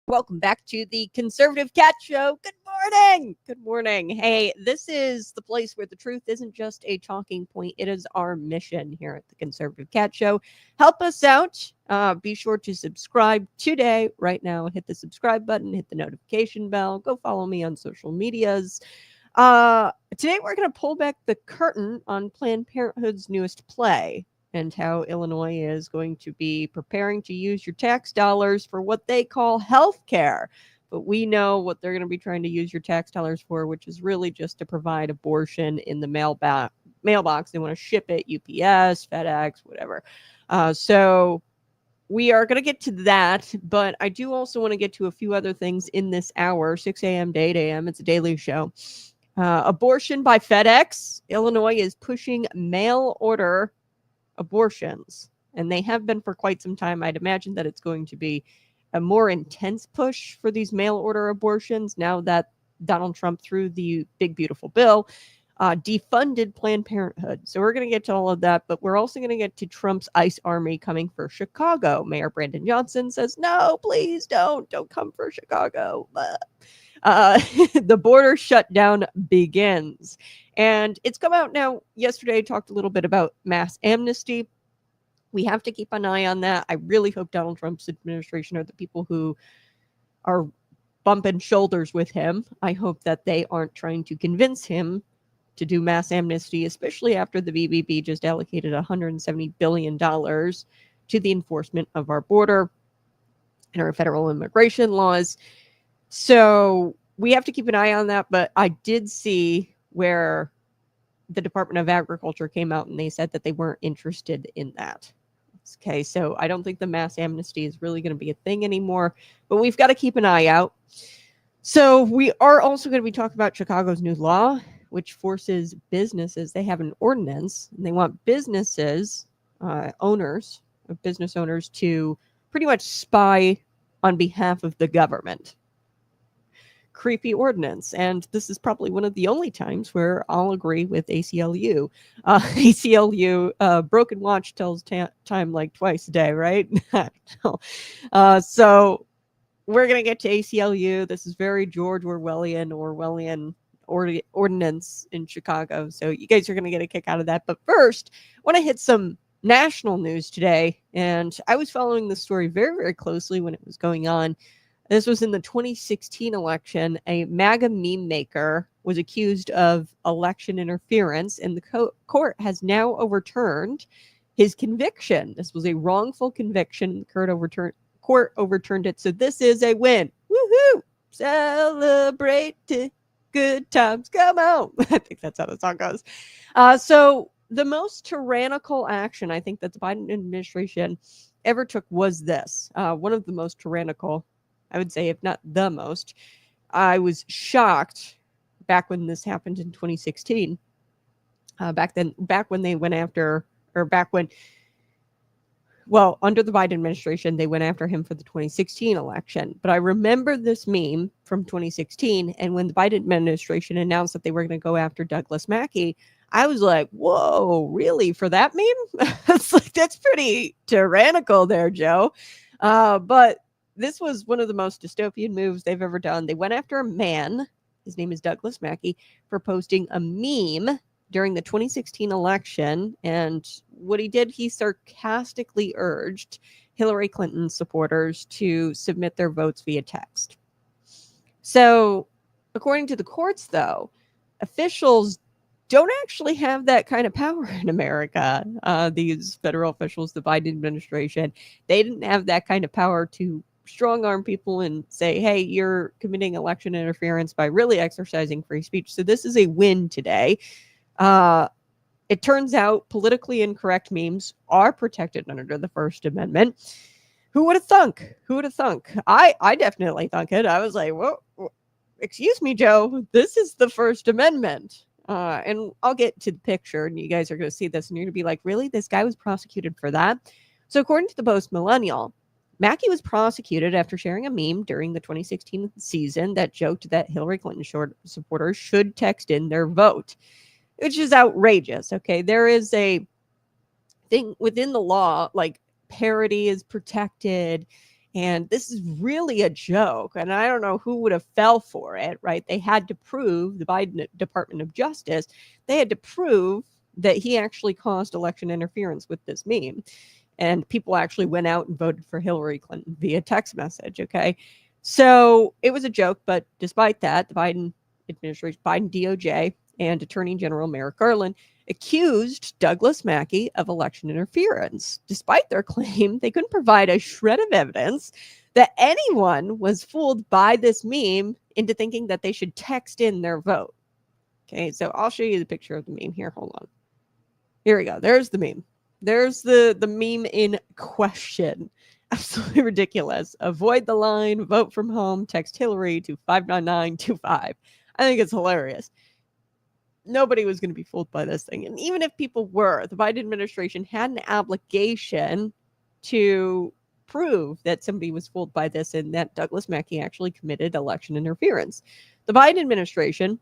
Welcome back to the Conservative Cat Show. Good morning. Good morning. Hey, this is the place where the truth isn't just a talking point. It is our mission here at the Conservative Cat Show. Help us out. Be sure to subscribe today, right now. Hit the subscribe button, hit the notification bell. Go follow me on social medias. Today, we're going to pull back the curtain on Planned Parenthood's newest play, and how Illinois is going to be preparing to use your tax dollars for what they call health care. But we know what they're going to be trying to use your tax dollars for, which is really just to provide abortion in the mailbox. They want to ship it, UPS, FedEx, whatever. So we are going to get to that, but I do also want to get to a few other things in this hour, 6 a.m. to 8 a.m. It's a daily show. Abortion by FedEx. Illinois is pushing mail order abortions, and they have been for quite some time. I'd imagine that it's going to be a more intense push for these mail order abortions now that Donald Trump, through the big beautiful bill, defunded Planned Parenthood. So we're going to get to all of that, but we're also going to get to Trump's ICE army coming for Chicago. Mayor Brandon Johnson says, no, please don't come for Chicago. The border shutdown begins. And it's come out now. Yesterday, I talked a little bit about mass amnesty. We have to keep an eye on that. I really hope Donald Trump's administration are the people who are bumping shoulders with him. I hope that they aren't trying to convince him to do mass amnesty, especially after the BBB just allocated $170 billion to the enforcement of our border and our federal immigration laws. So we have to keep an eye on that. But I did see where the Department of Agriculture came out and they said that they weren't interested in that. Okay, so I don't think the mass amnesty is really going to be a thing anymore, but we've got to keep an eye out. So we are also going to be talking about Chicago's new law, which forces businesses, they have an ordinance, and they want businesses, business owners to pretty much spy on behalf of the government. Creepy ordinance, and this is probably one of the only times where I'll agree with ACLU. ACLU, broken watch tells time like twice a day, right? So we're going to get to ACLU. This is very George Orwellian ordinance in Chicago, so you guys are going to get a kick out of that. But first, I want to hit some national news today, and I was following this story very, very closely when it was going on. This was in the 2016 election. A MAGA meme maker was accused of election interference, and the court has now overturned his conviction. This was a wrongful conviction. The court overturned it. So this is a win. Woohoo! Celebrate good times. Come on. I think that's how the song goes. So the most tyrannical action I think that the Biden administration ever took was this. One of the most tyrannical, I would say, if not the most. I was shocked back when this happened in 2016. Under the Biden administration, they went after him for the 2016 election. But I remember this meme from 2016, and when the Biden administration announced that they were going to go after Douglas Mackey, I was like, whoa, really? For that meme? It's like, that's pretty tyrannical there, Joe. But this was one of the most dystopian moves they've ever done. They went after a man, his name is Douglas Mackey, for posting a meme during the 2016 election. And what he did, he sarcastically urged Hillary Clinton supporters to submit their votes via text. So, according to the courts, though, officials don't actually have that kind of power in America. These federal officials, the Biden administration, they didn't have that kind of power to strong arm people and say, hey, you're committing election interference by really exercising free speech. So this is a win today. It turns out politically incorrect memes are protected under the First Amendment. Who would have thunk? Who would have thunk? I definitely thunk it. I was like, whoa, excuse me, Joe, this is the First Amendment. And I'll get to the picture, and you guys are going to see this, and you're going to be like, really? This guy was prosecuted for that? So according to the Post Millennial, Mackey was prosecuted after sharing a meme during the 2016 season that joked that Hillary Clinton supporters should text in their vote, which is outrageous. Okay, there is a thing within the law, like parody is protected, and this is really a joke, and I don't know who would have fell for it, right? They had to prove, the Biden Department of Justice, they had to prove that he actually caused election interference with this meme. And people actually went out and voted for Hillary Clinton via text message, okay? So it was a joke, but despite that, the Biden administration, Biden DOJ, and Attorney General Merrick Garland accused Douglas Mackey of election interference. Despite their claim, they couldn't provide a shred of evidence that anyone was fooled by this meme into thinking that they should text in their vote. Okay, so I'll show you the picture of the meme here. Hold on. Here we go. There's the meme. There's the meme in question. Absolutely ridiculous. Avoid the line, vote from home, text Hillary to 59925. I think it's hilarious. Nobody was going to be fooled by this thing. And even if people were, the Biden administration had an obligation to prove that somebody was fooled by this and that Douglas Mackey actually committed election interference. The Biden administration,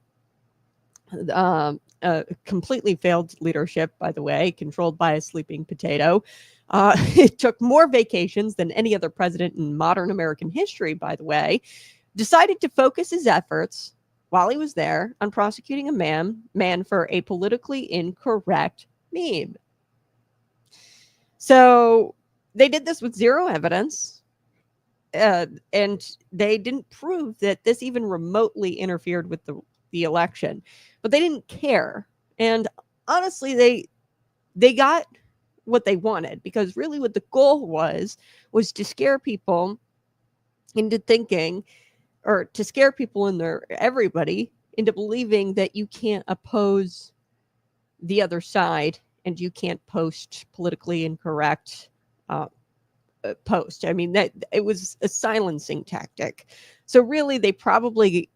completely failed leadership, by the way, controlled by a sleeping potato. It took more vacations than any other president in modern American history, by the way, decided to focus his efforts while he was there on prosecuting a man for a politically incorrect meme. So they did this with zero evidence, and they didn't prove that this even remotely interfered with the election, but they didn't care. And honestly, they got what they wanted, because really what the goal was to scare people into thinking, or to scare people everybody into believing that you can't oppose the other side and you can't post politically incorrect post. I mean, that it was a silencing tactic. So really, they probably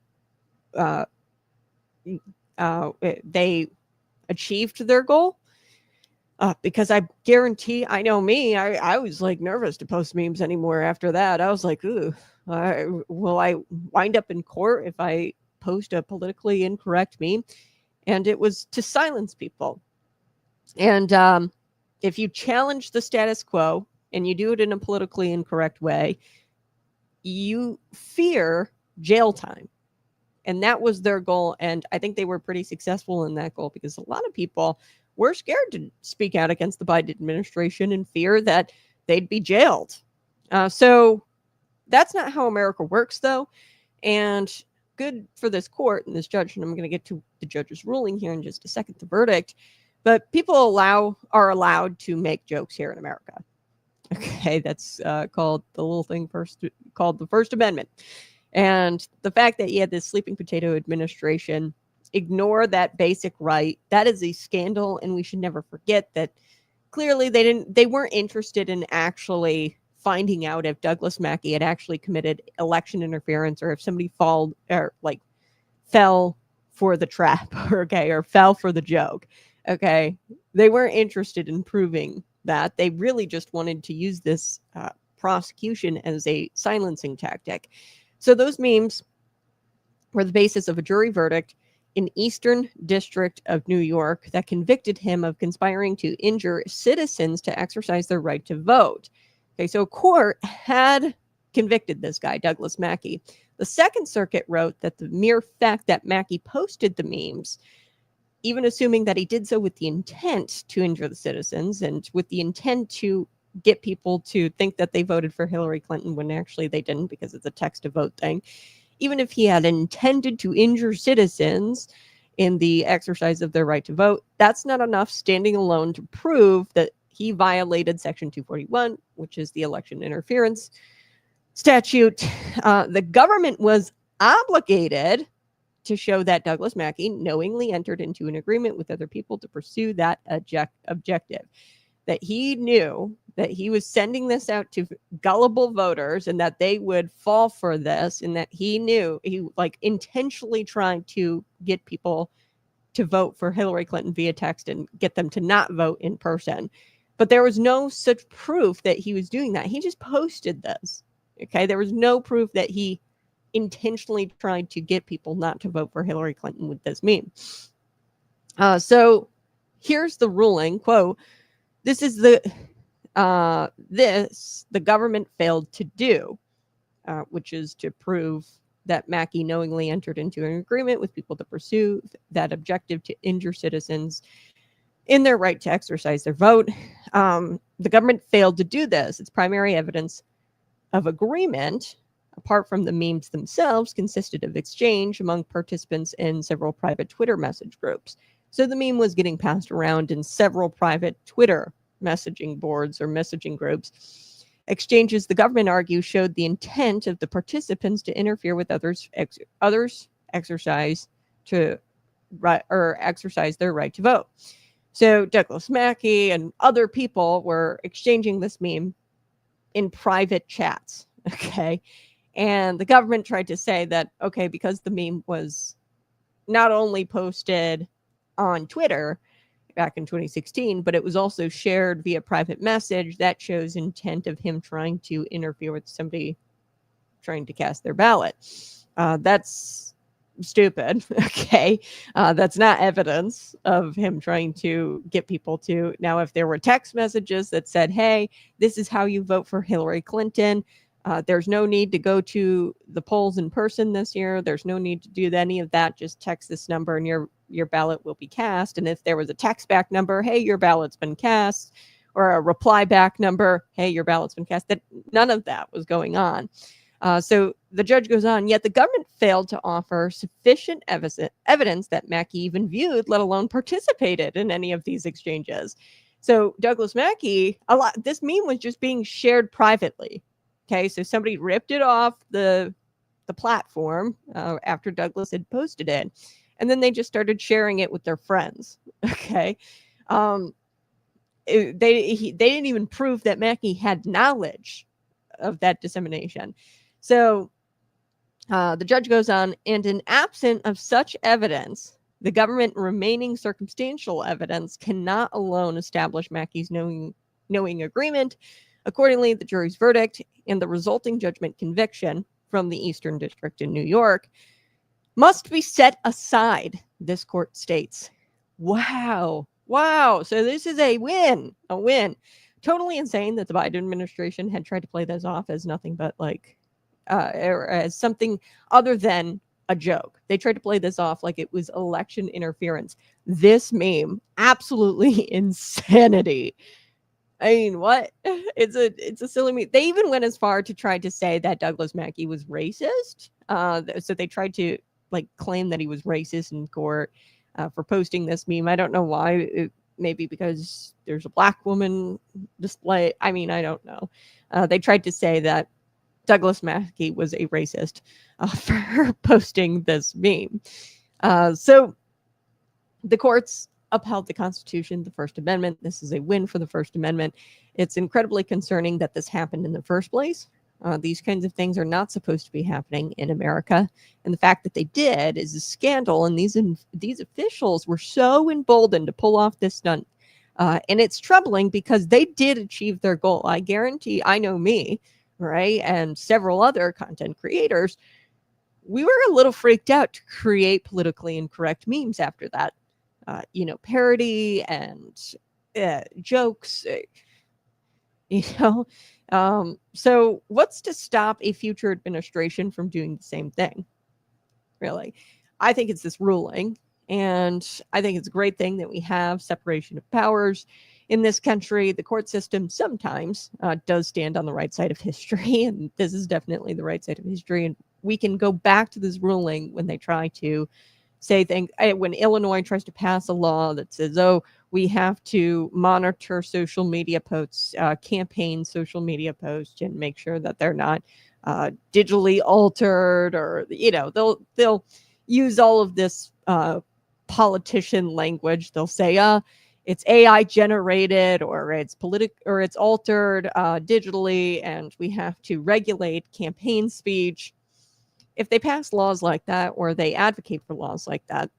they achieved their goal, because I guarantee, I know me, I was like nervous to post memes anymore after that. I was like, ooh, will I wind up in court if I post a politically incorrect meme? And it was to silence people. And if you challenge the status quo and you do it in a politically incorrect way, you fear jail time. And that was their goal. And I think they were pretty successful in that goal, because a lot of people were scared to speak out against the Biden administration in fear that they'd be jailed. So that's not how America works, though. And good for this court and this judge. And I'm going to get to the judge's ruling here in just a second, the verdict. But people are allowed to make jokes here in America. Okay, that's called the little thing called the First Amendment. And the fact that you had this sleeping potato administration ignore that basic right, that is a scandal. And we should never forget that clearly they weren't interested in actually finding out if Douglas Mackey had actually committed election interference, or if somebody fell for the trap, okay, or fell for the joke. Okay, they weren't interested in proving that. They really just wanted to use this prosecution as a silencing tactic. So those memes were the basis of a jury verdict in Eastern District of New York that convicted him of conspiring to injure citizens to exercise their right to vote. Okay, so a court had convicted this guy, Douglas Mackey. The Second Circuit wrote that the mere fact that Mackey posted the memes, even assuming that he did so with the intent to injure the citizens and with the intent to get people to think that they voted for Hillary Clinton when actually they didn't because it's a text to vote thing, even if he had intended to injure citizens in the exercise of their right to vote, that's not enough standing alone to prove that he violated Section 241, which is the election interference statute. The government was obligated to show that Douglas Mackey knowingly entered into an agreement with other people to pursue that objective, that he knew that he was sending this out to gullible voters and that they would fall for this, and that he knew he intentionally tried to get people to vote for Hillary Clinton via text and get them to not vote in person. But there was no such proof that he was doing that. He just posted this. Okay, there was no proof that he intentionally tried to get people not to vote for Hillary Clinton with this meme. So here's the ruling, quote, this is the government failed to do, which is to prove that Mackey knowingly entered into an agreement with people to pursue that objective to injure citizens in their right to exercise their vote. The government failed to do this. Its primary evidence of agreement, apart from the memes themselves, consisted of exchange among participants in several private Twitter message groups. So the meme was getting passed around in several private Twitter messaging boards or messaging groups. Exchanges, the government argues, showed the intent of the participants to interfere with others exercise their right to vote. So Douglas Mackey and other people were exchanging this meme in private chats. Okay. And the government tried to say that, okay, because the meme was not only posted on Twitter back in 2016, but it was also shared via private message, that shows intent of him trying to interfere with somebody trying to cast their ballot. That's stupid. Okay. That's not evidence of him trying to get people to. Now, if there were text messages that said, hey, this is how you vote for Hillary Clinton, there's no need to go to the polls in person this year. There's no need to do any of that. Just text this number and your ballot will be cast. And if there was a text back number, hey, your ballot's been cast, or a reply back number, hey, your ballot's been cast, that none of that was going on. So the judge goes on, yet the government failed to offer sufficient evidence that Mackey even viewed, let alone participated in any of these exchanges. So Douglas Mackey, this meme was just being shared privately. Okay, so somebody ripped it off the platform after Douglas had posted it, and then they just started sharing it with their friends. Okay, they didn't even prove that Mackey had knowledge of that dissemination. So the judge goes on, and in absence of such evidence, the government remaining circumstantial evidence cannot alone establish Mackey's knowing agreement. Accordingly, the jury's verdict and the resulting judgment conviction from the Eastern District in New York must be set aside, this court states. Wow. So this is a win. Totally insane that the Biden administration had tried to play this off as nothing but as something other than a joke. They tried to play this off like it was election interference. This meme, absolutely insanity. I mean, what? It's a silly meme. They even went as far to try to say that Douglas Mackey was racist. So they tried to claim that he was racist in court for posting this meme. I don't know why. Maybe because there's a black woman display. I mean, I don't know. They tried to say that Douglas Mackey was a racist for posting this meme. So the courts upheld the Constitution, the First Amendment. This is a win for the First Amendment. It's incredibly concerning that this happened in the first place. These kinds of things are not supposed to be happening in America. And the fact that they did is a scandal. And these officials were so emboldened to pull off this stunt. And it's troubling because they did achieve their goal. I guarantee, I know me, right, and several other content creators, we were a little freaked out to create politically incorrect memes after that. Parody and jokes. you know? So what's to stop a future administration from doing the same thing? Really, I think it's this ruling. And I think it's a great thing that we have separation of powers in this country. The court system sometimes does stand on the right side of history. And this is definitely the right side of history. And we can go back to this ruling when they try to say things. When Illinois tries to pass a law that says, oh, we have to monitor social media posts, campaign social media posts, and make sure that they're not digitally altered, or they'll use all of this politician language. They'll say it's AI generated, or it's or it's altered digitally, and we have to regulate campaign speech. If they pass laws like that, or they advocate for laws like that,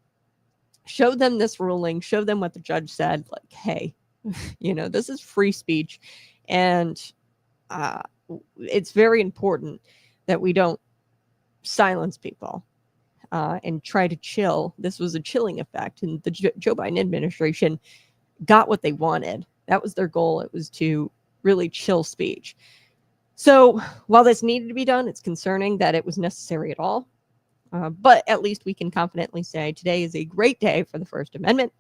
show them this ruling, show them what the judge said, like, hey, this is free speech. And it's very important that we don't silence people and try to chill. This was a chilling effect, and the Joe Biden administration got what they wanted. That was their goal. It was to really chill speech. So while this needed to be done, it's concerning that it was necessary at all. But at least we can confidently say today is a great day for the First Amendment.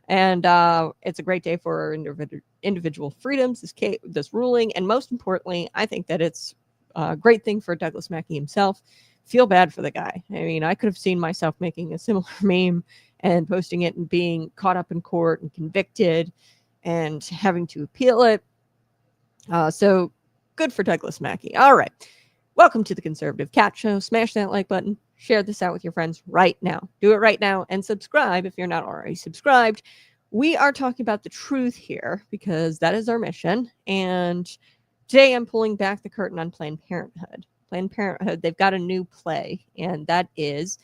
And it's a great day for our individual freedoms, this ruling. And most importantly, I think that it's a great thing for Douglas Mackey himself. Feel bad for the guy. I mean, I could have seen myself making a similar meme and posting it and being caught up in court and convicted and having to appeal it. So good for Douglas Mackey. All right. Welcome to the Conservative Cat Show. Smash that like button. Share this out with your friends right now. Do it right now, and subscribe if you're not already subscribed. We are talking about the truth here because that is our mission. And today I'm pulling back the curtain on Planned Parenthood. Planned Parenthood, they've got a new play, and that is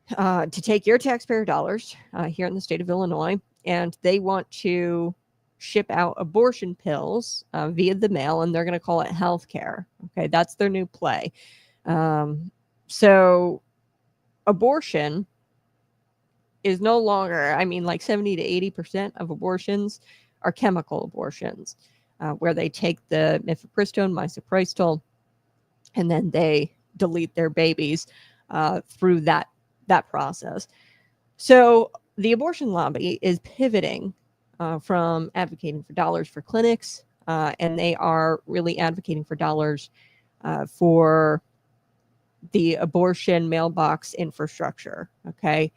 to take your taxpayer dollars here in the state of Illinois, and they want to ship out abortion pills via the mail, and they're going to call it healthcare. Okay, that's their new play. So abortion is no longer, like 70 to 80% of abortions are chemical abortions, where they take the mifepristone, misoprostol, and then they delete their babies through that process. So the abortion lobby is pivoting from advocating for dollars for clinics, and they are really advocating for dollars for the abortion mailbox infrastructure. Okay.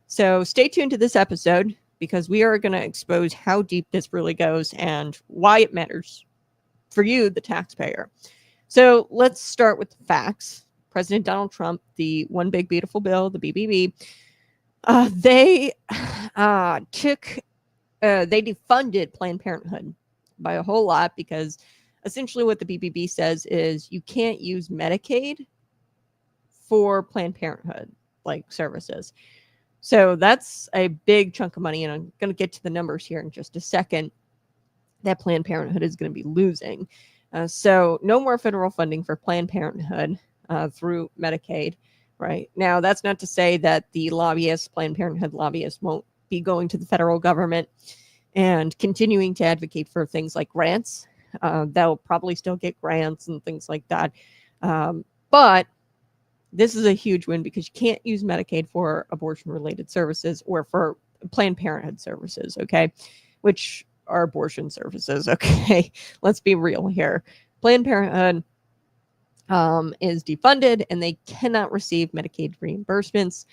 So stay tuned to this episode because we are going to expose how deep this really goes and why it matters for you, the taxpayer. So let's start with the facts. President Donald Trump, the One Big Beautiful Bill, the BBB, they defunded Planned Parenthood by a whole lot because essentially what the BBB says is you can't use Medicaid for Planned Parenthood services. So that's a big chunk of money, and I'm going to get to the numbers here in just a second, that Planned Parenthood is going to be losing. So no more federal funding for Planned Parenthood through Medicaid. Right now, that's not to say that the lobbyists, Planned Parenthood lobbyists, won't be going to the federal government and continuing to advocate for things like grants. They'll probably still get grants and things like that. But this is a huge win because you can't use Medicaid for abortion-related services or for Planned Parenthood services, okay? Which are abortion services, okay? Let's be real here. Planned Parenthood is defunded and they cannot receive Medicaid reimbursements.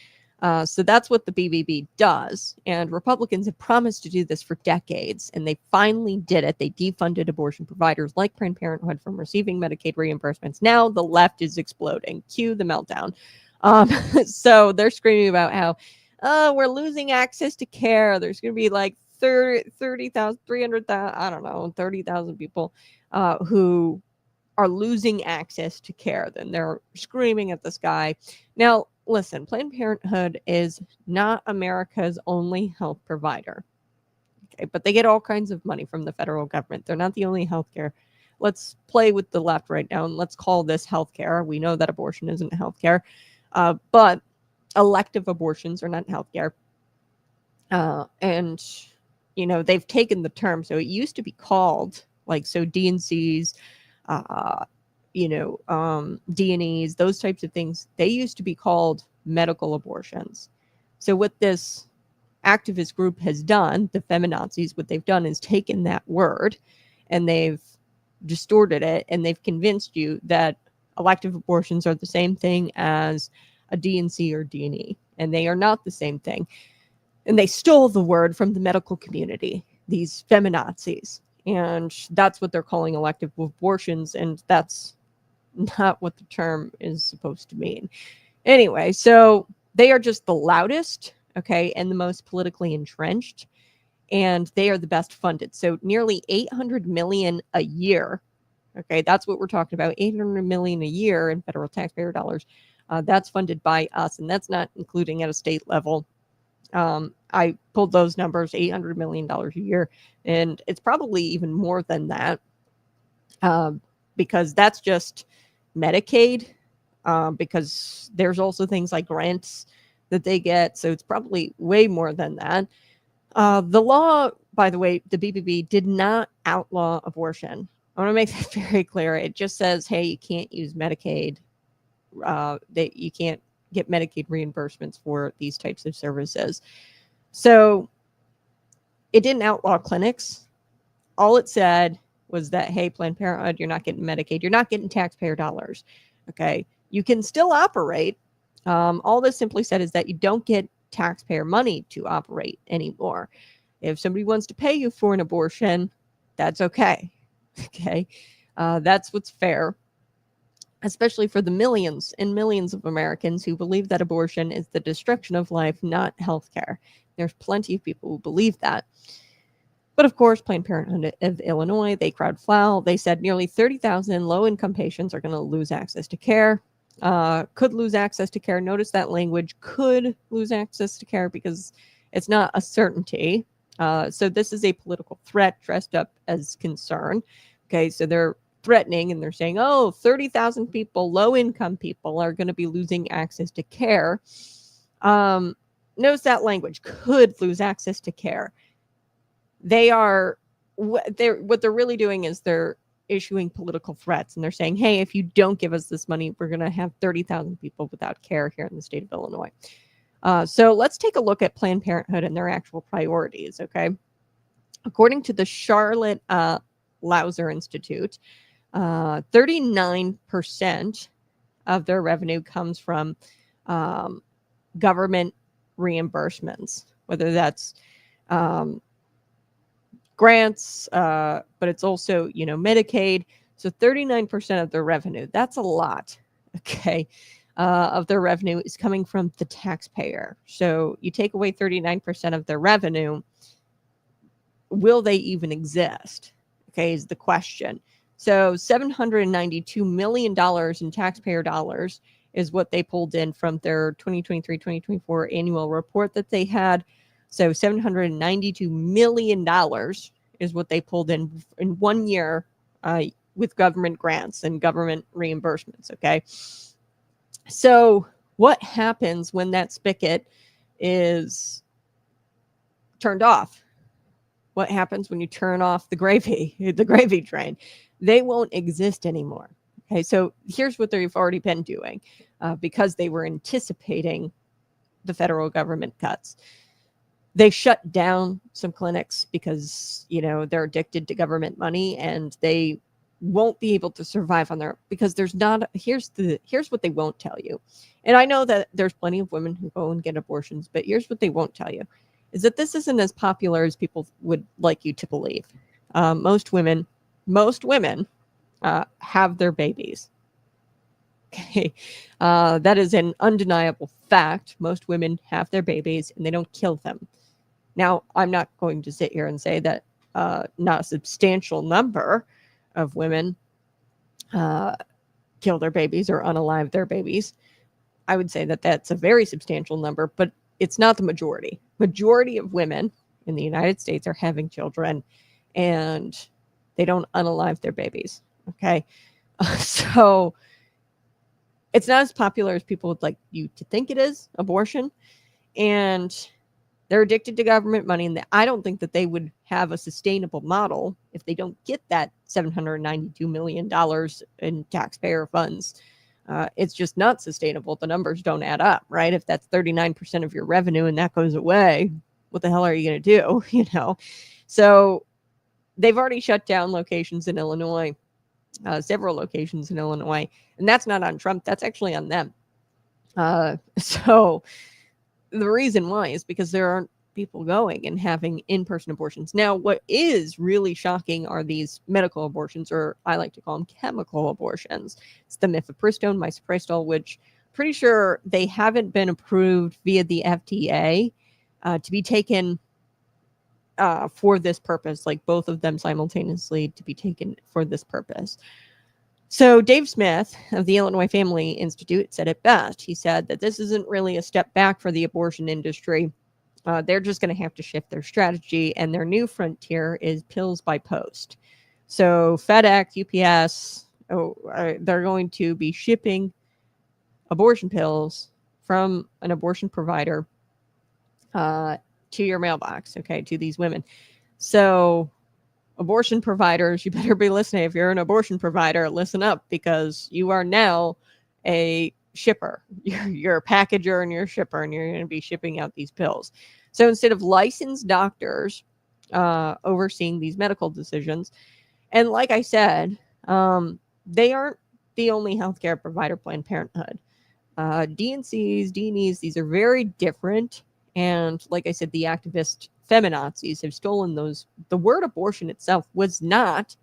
So that's what the BBB does. And Republicans have promised to do this for decades, and they finally did it. They defunded abortion providers like Planned Parenthood from receiving Medicaid reimbursements. Now the left is exploding. Cue the meltdown. So they're screaming about how we're losing access to care. There's going to be like 30,000, 300,000, I don't know, 30,000 people who are losing access to care. Then they're screaming at the sky. Now, listen, Planned Parenthood is not America's only health provider. Okay, but they get all kinds of money from the federal government. They're not the only healthcare. Let's play with the left right now and let's call this healthcare. We know that abortion isn't healthcare, but elective abortions are not healthcare. And they've taken the term. So it used to be called Like, so DNCs, D&Es, those types of things, they used to be called medical abortions. So what this activist group has done, the feminazis, what they've done is taken that word and they've distorted it, and they've convinced you that elective abortions are the same thing as a DNC or D&E, and they are not the same thing. And they stole the word from the medical community, these feminazis, and that's what they're calling elective abortions, and that's not what the term is supposed to mean. Anyway, so they are just the loudest, okay, and the most politically entrenched, and they are the best funded. So nearly 800 million a year. Okay, that's what we're talking about. 800 million a year in federal taxpayer dollars. That's funded by us, and that's not including at a state level. I pulled those numbers, $800 million a year, and it's probably even more than that, because that's just Medicaid, because there's also things like grants that they get, so it's probably way more than that. The law, by the way, the BBB did not outlaw abortion. I want to make that very clear. It just says, hey, you can't use Medicaid, that you can't get Medicaid reimbursements for these types of services. So it didn't outlaw clinics. All it said was that, hey, Planned Parenthood, you're not getting Medicaid. You're not getting taxpayer dollars. Okay. You can still operate. All this simply said is that you don't get taxpayer money to operate anymore. If somebody wants to pay you for an abortion, that's okay. Okay. That's what's fair, especially for the millions and millions of Americans who believe that abortion is the destruction of life, not healthcare. There's plenty of people who believe that. But of course, Planned Parenthood of Illinois, they crowd foul. They said nearly 30,000 low-income patients are going to lose access to care, could lose access to care. Notice that language, could lose access to care, because it's not a certainty. So this is a political threat dressed up as concern. Okay, so they're threatening and they're saying, oh, 30,000 people, low-income people, are going to be losing access to care. Notice that language, could lose access to care. What they're really doing is they're issuing political threats, and they're saying, hey, if you don't give us this money, we're going to have 30,000 people without care here in the state of Illinois. So let's take a look at Planned Parenthood and their actual priorities, okay? According to the Charlotte Lauser Institute, 39% of their revenue comes from government reimbursements, whether that's grants, but it's also, Medicaid. So 39% of their revenue, that's a lot, okay, of their revenue is coming from the taxpayer. So you take away 39% of their revenue, will they even exist? Okay, is the question. So $792 million in taxpayer dollars is what they pulled in from their 2023-2024 annual report that they had. So $792 million is what they pulled in 1 year with government grants and government reimbursements, okay? So what happens when that spigot is turned off? What happens when you turn off the gravy train? They won't exist anymore. Okay, so here's what they've already been doing, because they were anticipating the federal government cuts. They shut down some clinics because, they're addicted to government money, and they won't be able to survive on their, because here's what they won't tell you. And I know that there's plenty of women who go and get abortions, but here's what they won't tell you, is that this isn't as popular as people would like you to believe. Most women have their babies. Okay. That is an undeniable fact. Most women have their babies and they don't kill them. Now, I'm not going to sit here and say that not a substantial number of women kill their babies or unalive their babies. I would say that that's a very substantial number, but it's not the majority. Majority of women in the United States are having children and they don't unalive their babies. Okay. So it's not as popular as people would like you to think it is, abortion. And They're addicted to government money, and I don't think that they would have a sustainable model if they don't get that $792 million in taxpayer funds. It's just not sustainable. The numbers don't add up, right? If that's 39% of your revenue and that goes away, what the hell are you going to do? So they've already shut down locations in Illinois, several locations in Illinois, and that's not on Trump. That's actually on them. So the reason why is because there aren't people going and having in-person abortions. Now, what is really shocking are these medical abortions, or I like to call them chemical abortions. It's the mifepristone, misoprostol, which I'm pretty sure they haven't been approved via the FDA to be taken for this purpose, like both of them simultaneously to be taken for this purpose. So Dave Smith of the Illinois Family Institute said it best. He said that this isn't really a step back for the abortion industry. They're just going to have to shift their strategy, and their new frontier is pills by post. So FedEx, UPS, they're going to be shipping abortion pills from an abortion provider to your mailbox, okay, to these women. So abortion providers, you better be listening. If you're an abortion provider, listen up, because you are now a shipper. You're a packager and you're a shipper, and you're going to be shipping out these pills. So instead of licensed doctors overseeing these medical decisions, and like I said, they aren't the only healthcare provider, Planned Parenthood. DNCs, DNEs, these are very different. And like I said, the activist feminazis have stolen those. The word abortion itself was not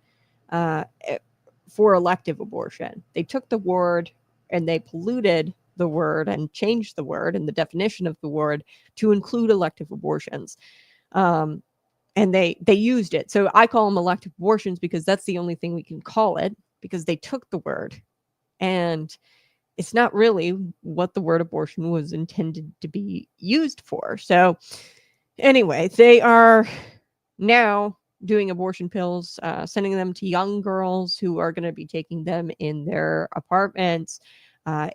for elective abortion. They took the word and they polluted the word and changed the word and the definition of the word to include elective abortions. And they used it. So I call them elective abortions because that's the only thing we can call it, because they took the word and it's not really what the word abortion was intended to be used for. So anyway, they are now doing abortion pills, sending them to young girls who are going to be taking them in their apartments,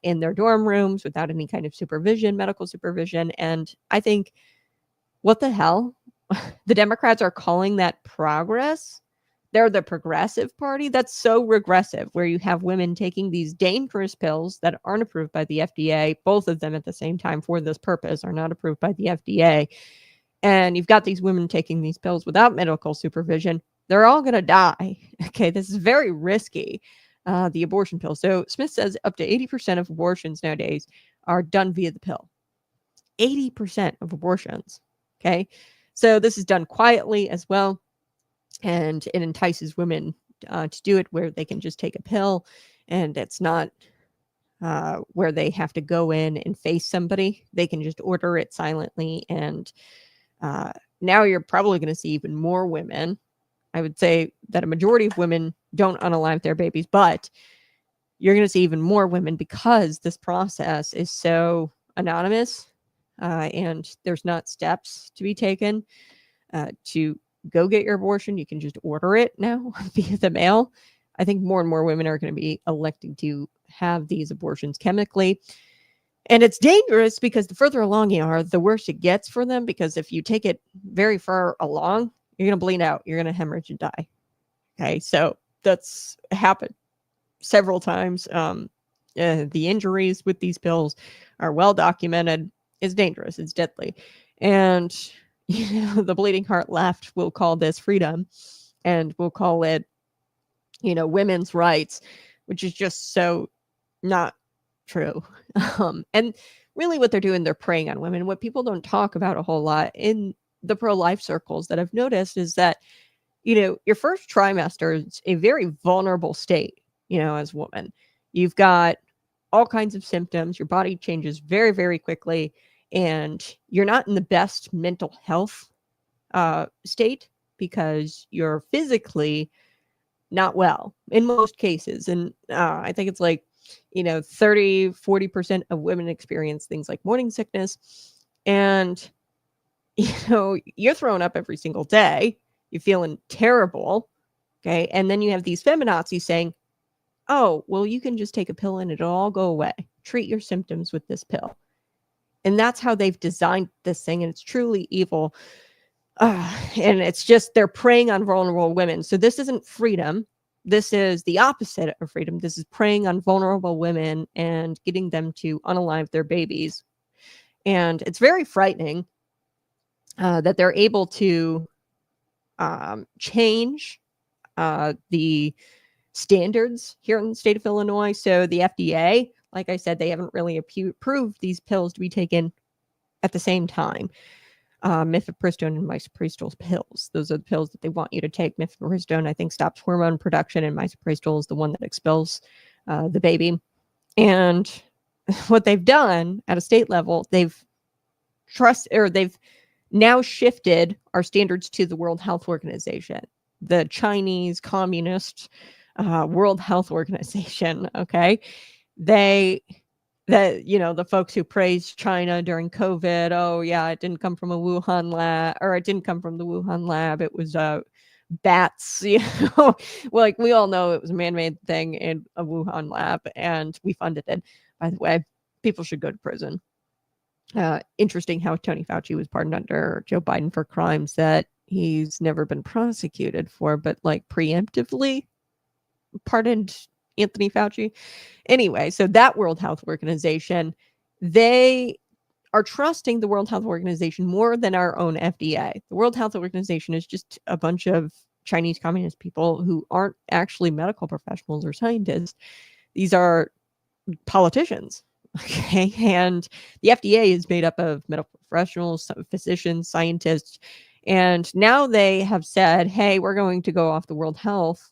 in their dorm rooms without any kind of supervision, medical supervision. And I think, what the hell? The Democrats are calling that progress. They're the progressive party. That's so regressive, where you have women taking these dangerous pills that aren't approved by the FDA. Both of them at the same time for this purpose are not approved by the FDA. And you've got these women taking these pills without medical supervision. They're all going to die. Okay, this is very risky, the abortion pill. So Smith says up to 80% of abortions nowadays are done via the pill. 80% of abortions. Okay, so this is done quietly as well. And it entices women to do it where they can just take a pill, and it's not where they have to go in and face somebody. They can just order it silently. And now you're probably going to see even more women. I would say that a majority of women don't unalive their babies, but you're going to see even more women because this process is so anonymous and there's not steps to be taken to go get your abortion. You can just order it now via the mail. I think more and more women are going to be electing to have these abortions chemically. And it's dangerous because the further along you are, the worse it gets for them. Because if you take it very far along, you're going to bleed out. You're going to hemorrhage and die. Okay, so that's happened several times. The injuries with these pills are well documented. It's dangerous. It's deadly. And the Bleeding Heart left will call this freedom, and we'll call it, women's rights, which is just so not true. And really what they're doing, they're preying on women. What people don't talk about a whole lot in the pro-life circles that I've noticed is that, your first trimester is a very vulnerable state, as a woman. You've got all kinds of symptoms. Your body changes very, very quickly. And you're not in the best mental health state because you're physically not well in most cases. And I think it's like, 30-40% of women experience things like morning sickness. And, you're throwing up every single day. You're feeling terrible. Okay. And then you have these feminazis saying, oh, well, you can just take a pill and it'll all go away. Treat your symptoms with this pill. And that's how they've designed this thing. And it's truly evil. And it's just they're preying on vulnerable women. So this isn't freedom. This is the opposite of freedom. This is preying on vulnerable women and getting them to unalive their babies. And it's very frightening that they're able to change the standards here in the state of Illinois. So the FDA, like I said, they haven't really approved these pills to be taken at the same time. Mifepristone and misoprostol pills. Those are the pills that they want you to take. Mifepristone, I think, stops hormone production, and misoprostol is the one that expels the baby. And what they've done at a state level, they've now shifted our standards to the World Health Organization, the Chinese Communist World Health Organization. Okay, the folks who praised China during COVID. Oh yeah, it didn't come from a Wuhan lab, or it didn't come from the Wuhan lab. It was bats. Like we all know it was a man-made thing in a Wuhan lab, and we funded it. By the way, people should go to prison. Interesting how Tony Fauci was pardoned under Joe Biden for crimes that he's never been prosecuted for, but like preemptively pardoned Anthony Fauci. Anyway, so that World Health Organization, they are trusting the World Health Organization more than our own FDA. The World Health Organization is just a bunch of Chinese communist people who aren't actually medical professionals or scientists. These are politicians. Okay. And the FDA is made up of medical professionals, physicians, scientists. And now they have said, hey, we're going to go off the World Health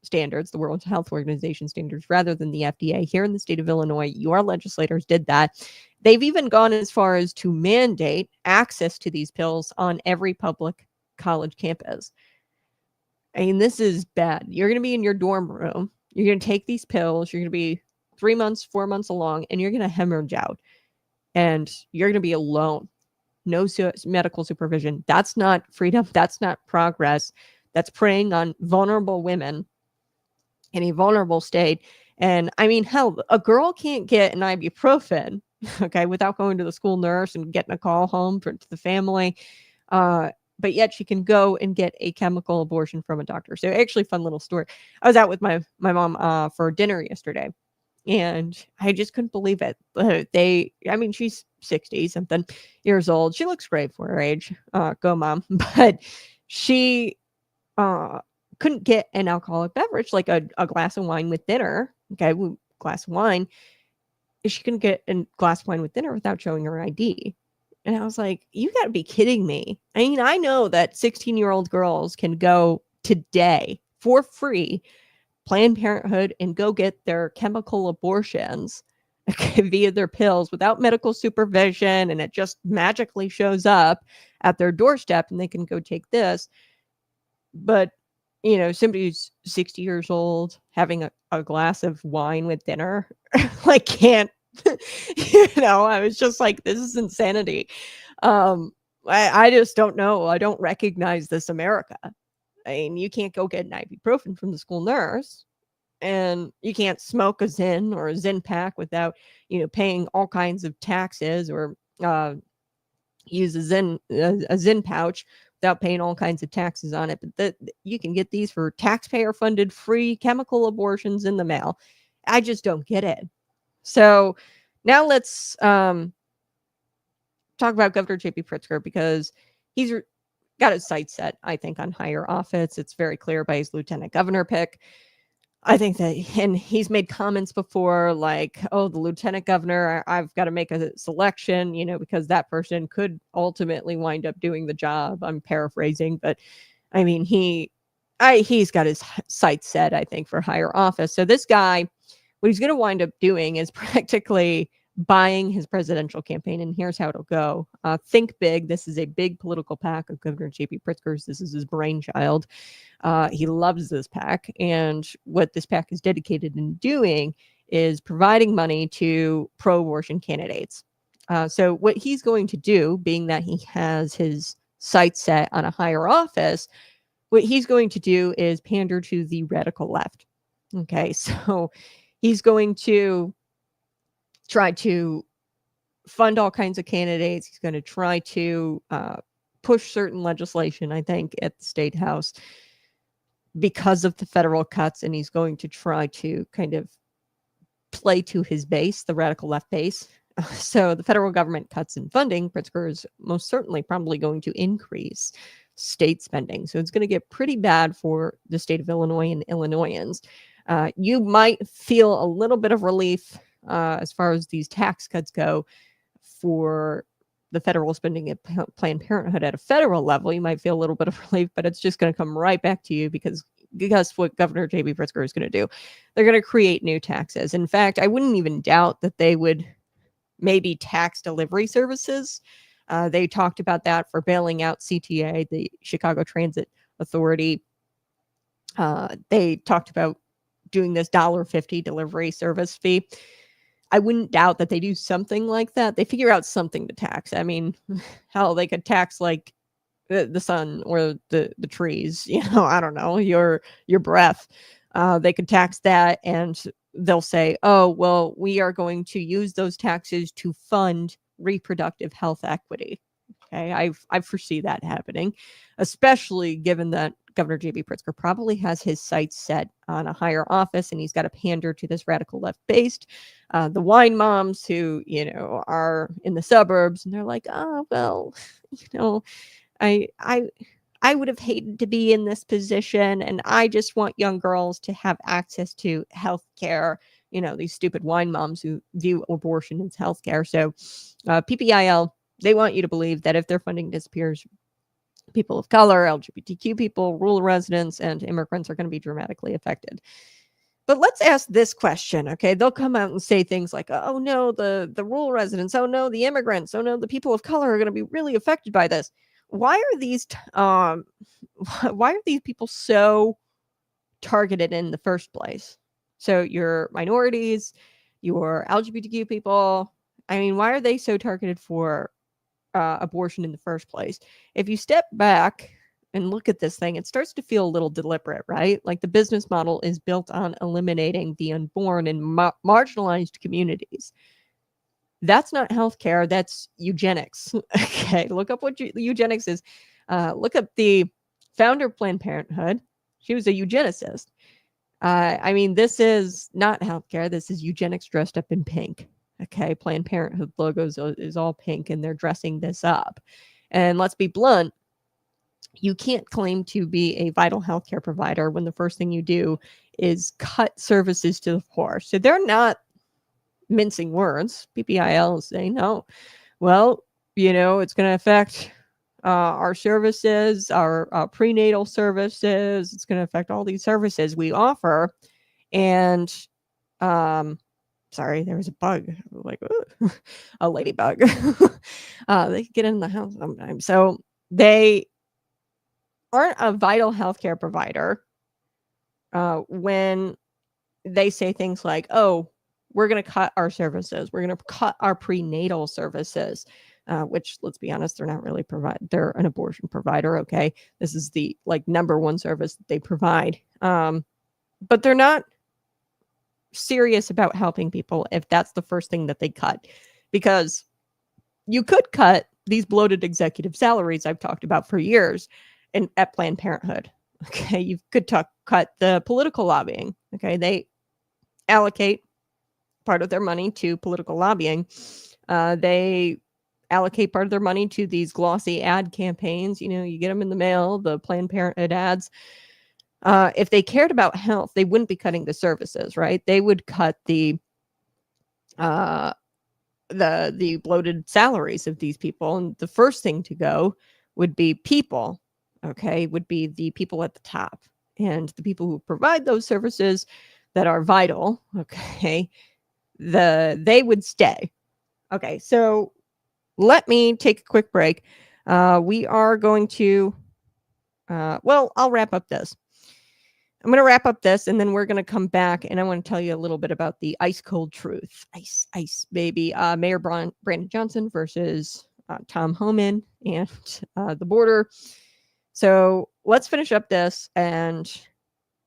standards, the World Health Organization standards, rather than the FDA. Here in the state of Illinois, your legislators did that. They've even gone as far as to mandate access to these pills on every public college campus. I mean, this is bad. You're going to be in your dorm room. You're going to take these pills. You're going to be 3 months, 4 months along, and you're going to hemorrhage out. And you're going to be alone. No medical supervision. That's not freedom. That's not progress. That's preying on vulnerable women in a vulnerable state. And I mean, hell, a girl can't get an ibuprofen, okay, without going to the school nurse and getting a call home to the family. But yet she can go and get a chemical abortion from a doctor. So actually, fun little story. I was out with my mom for dinner yesterday, and I just couldn't believe it. She's 60 something years old. She looks great for her age. Go mom. But she couldn't get an alcoholic beverage, like a glass of wine with dinner. Okay, glass of wine. She couldn't get a glass of wine with dinner without showing her ID. And I was like, you got to be kidding me. I mean, I know that 16-year-old girls can go today for free, Planned Parenthood, and go get their chemical abortions via their pills without medical supervision. And it just magically shows up at their doorstep and they can go take this. But, somebody who's 60 years old having a glass of wine with dinner, like can't, I was just like, this is insanity. I just don't know. I don't recognize this America. I mean, you can't go get an ibuprofen from the school nurse, and you can't smoke a Zyn or a Zyn pack without, paying all kinds of taxes, or use a Zyn pouch without paying all kinds of taxes on it. But you can get these for taxpayer-funded free chemical abortions in the mail. I just don't get it. So now let's talk about Governor J.B. Pritzker, because he's got his sights set, I think, on higher office. It's very clear by his lieutenant governor pick. I think that, and he's made comments before like, oh, the lieutenant governor, I've got to make a selection, because that person could ultimately wind up doing the job. I'm paraphrasing, but I mean, he's got his sights set, I think, for higher office. So this guy, what he's going to wind up doing is practically buying his presidential campaign. And here's how it'll go. Think big. This is a big political pack of Governor J.B. Pritzker's. This is his brainchild. He loves this pack. And what this pack is dedicated in doing is providing money to pro-abortion candidates. So what he's going to do, being that he has his sights set on a higher office, what he's going to do is pander to the radical left. Okay, so he's going to try to fund all kinds of candidates. He's going to try to push certain legislation, I think, at the state house because of the federal cuts, and he's going to try to kind of play to his base, the radical left base. So the federal government cuts in funding, Pritzker is most certainly probably going to increase state spending. So it's going to get pretty bad for the state of Illinois and Illinoisans. You might feel a little bit of relief as far as these tax cuts go for the federal spending at Planned Parenthood at a federal level. You might feel a little bit of relief, but it's just going to come right back to you because guess what Governor J.B. Pritzker is going to do? They're going to create new taxes. In fact, I wouldn't even doubt that they would maybe tax delivery services. They talked about that for bailing out CTA, the Chicago Transit Authority. They talked about doing this $1.50 delivery service fee. I wouldn't doubt that they do something like that. They figure out something to tax. I mean, hell, they could tax like the sun or the trees, I don't know, your breath. They could tax that, and they'll say, oh, well, we are going to use those taxes to fund reproductive health equity. Okay, I foresee that happening, especially given that Governor J.B. Pritzker probably has his sights set on a higher office, and he's got to pander to this radical left base, the wine moms who, are in the suburbs, and they're like, oh, well, I would have hated to be in this position, and I just want young girls to have access to health care. These stupid wine moms who view abortion as health care. So PPIL, they want you to believe that if their funding disappears, people of color, LGBTQ people, rural residents, and immigrants are going to be dramatically affected. But let's ask this question, okay? They'll come out and say things like, oh, no, the rural residents, oh, no, the immigrants, oh, no, the people of color are going to be really affected by this. Why are these people so targeted in the first place? So your minorities, your LGBTQ people, I mean, why are they so targeted for abortion in the first place? If you step back and look at this thing, it starts to feel a little deliberate, right? Like the business model is built on eliminating the unborn in marginalized communities. That's not healthcare. That's eugenics. Okay, look up what eugenics is. Look up the founder of Planned Parenthood. She was a eugenicist. I mean, this is not healthcare. This is eugenics dressed up in pink. Okay, Planned Parenthood logos is all pink, and they're dressing this up. And let's be blunt, you can't claim to be a vital healthcare provider when the first thing you do is cut services to the poor. So they're not mincing words. PPIL is saying, no, well, it's going to affect our services, our prenatal services. It's going to affect all these services we offer. And, sorry, there was a bug, like a ladybug. They get in the house sometimes. So they aren't a vital healthcare provider when they say things like, oh, we're going to cut our services. We're going to cut our prenatal services, which, let's be honest, they're not really they're an abortion provider. Okay. This is the number one service that they provide. But they're not serious about helping people if that's the first thing that they cut, because you could cut these bloated executive salaries I've talked about for years at Planned Parenthood. Okay. You could cut the political lobbying. Okay. They allocate part of their money to political lobbying. They allocate part of their money to these glossy ad campaigns. You get them in the mail, the Planned Parenthood ads. If they cared about health, they wouldn't be cutting the services, right? They would cut the bloated salaries of these people. And the first thing to go would be people, okay, would be the people at the top. And the people who provide those services that are vital, okay, they would stay. Okay, so let me take a quick break. We are going to, I'll wrap up this. I'm going to wrap up this, and then we're going to come back, and I want to tell you a little bit about the ice cold truth. Ice, baby. Mayor Brandon Johnson versus Tom Homan and the border. So let's finish up this, and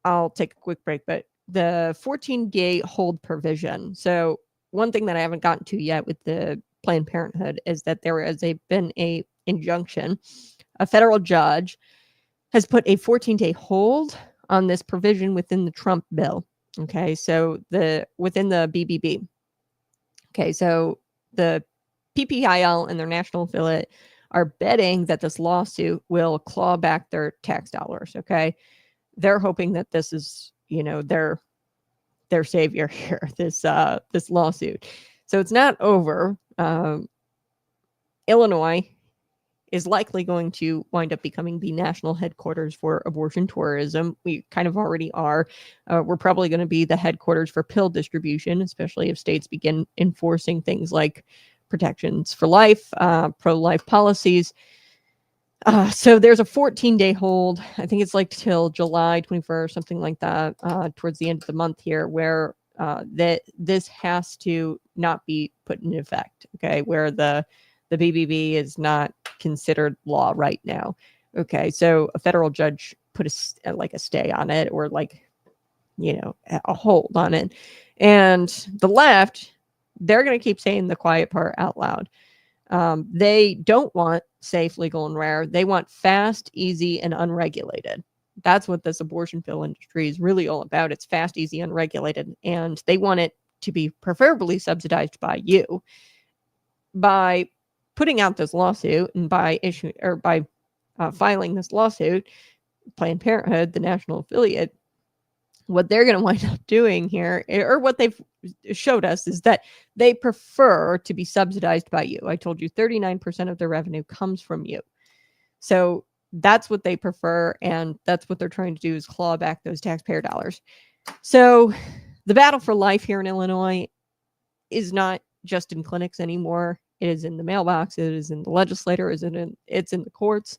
I'll take a quick break. But the 14-day hold provision. So one thing that I haven't gotten to yet with the Planned Parenthood is that there has been a injunction. A federal judge has put a 14-day hold on this provision within the Trump bill. Okay, so within the BBB. Okay, so the PPIL and their national affiliate are betting that this lawsuit will claw back their tax dollars. Okay, they're hoping that this is, their savior here, this lawsuit. So it's not over. Illinois is likely going to wind up becoming the national headquarters for abortion tourism. We kind of already are. We're probably going to be the headquarters for pill distribution, especially if states begin enforcing things like protections for life, pro-life policies. So there's a 14-day hold. I think it's like till July 21st, something like that, towards the end of the month here, where that this has to not be put in effect. Okay, where the BBB is not considered law right now. Okay, so a federal judge put a stay on it, or a hold on it, and the left, they're going to keep saying the quiet part out loud. They don't want safe, legal, and rare. They want fast, easy, and unregulated. That's what this abortion pill industry is really all about. It's fast, easy, unregulated, and they want it to be preferably subsidized by you. By putting out this lawsuit and by filing this lawsuit, Planned Parenthood, the national affiliate, what they're going to wind up doing here, or what they've showed us, is that they prefer to be subsidized by you. I told you 39% of their revenue comes from you. So that's what they prefer, and that's what they're trying to do, is claw back those taxpayer dollars. So the battle for life here in Illinois is not just in clinics anymore. It is in the mailbox. It is in the legislature. It's in the courts.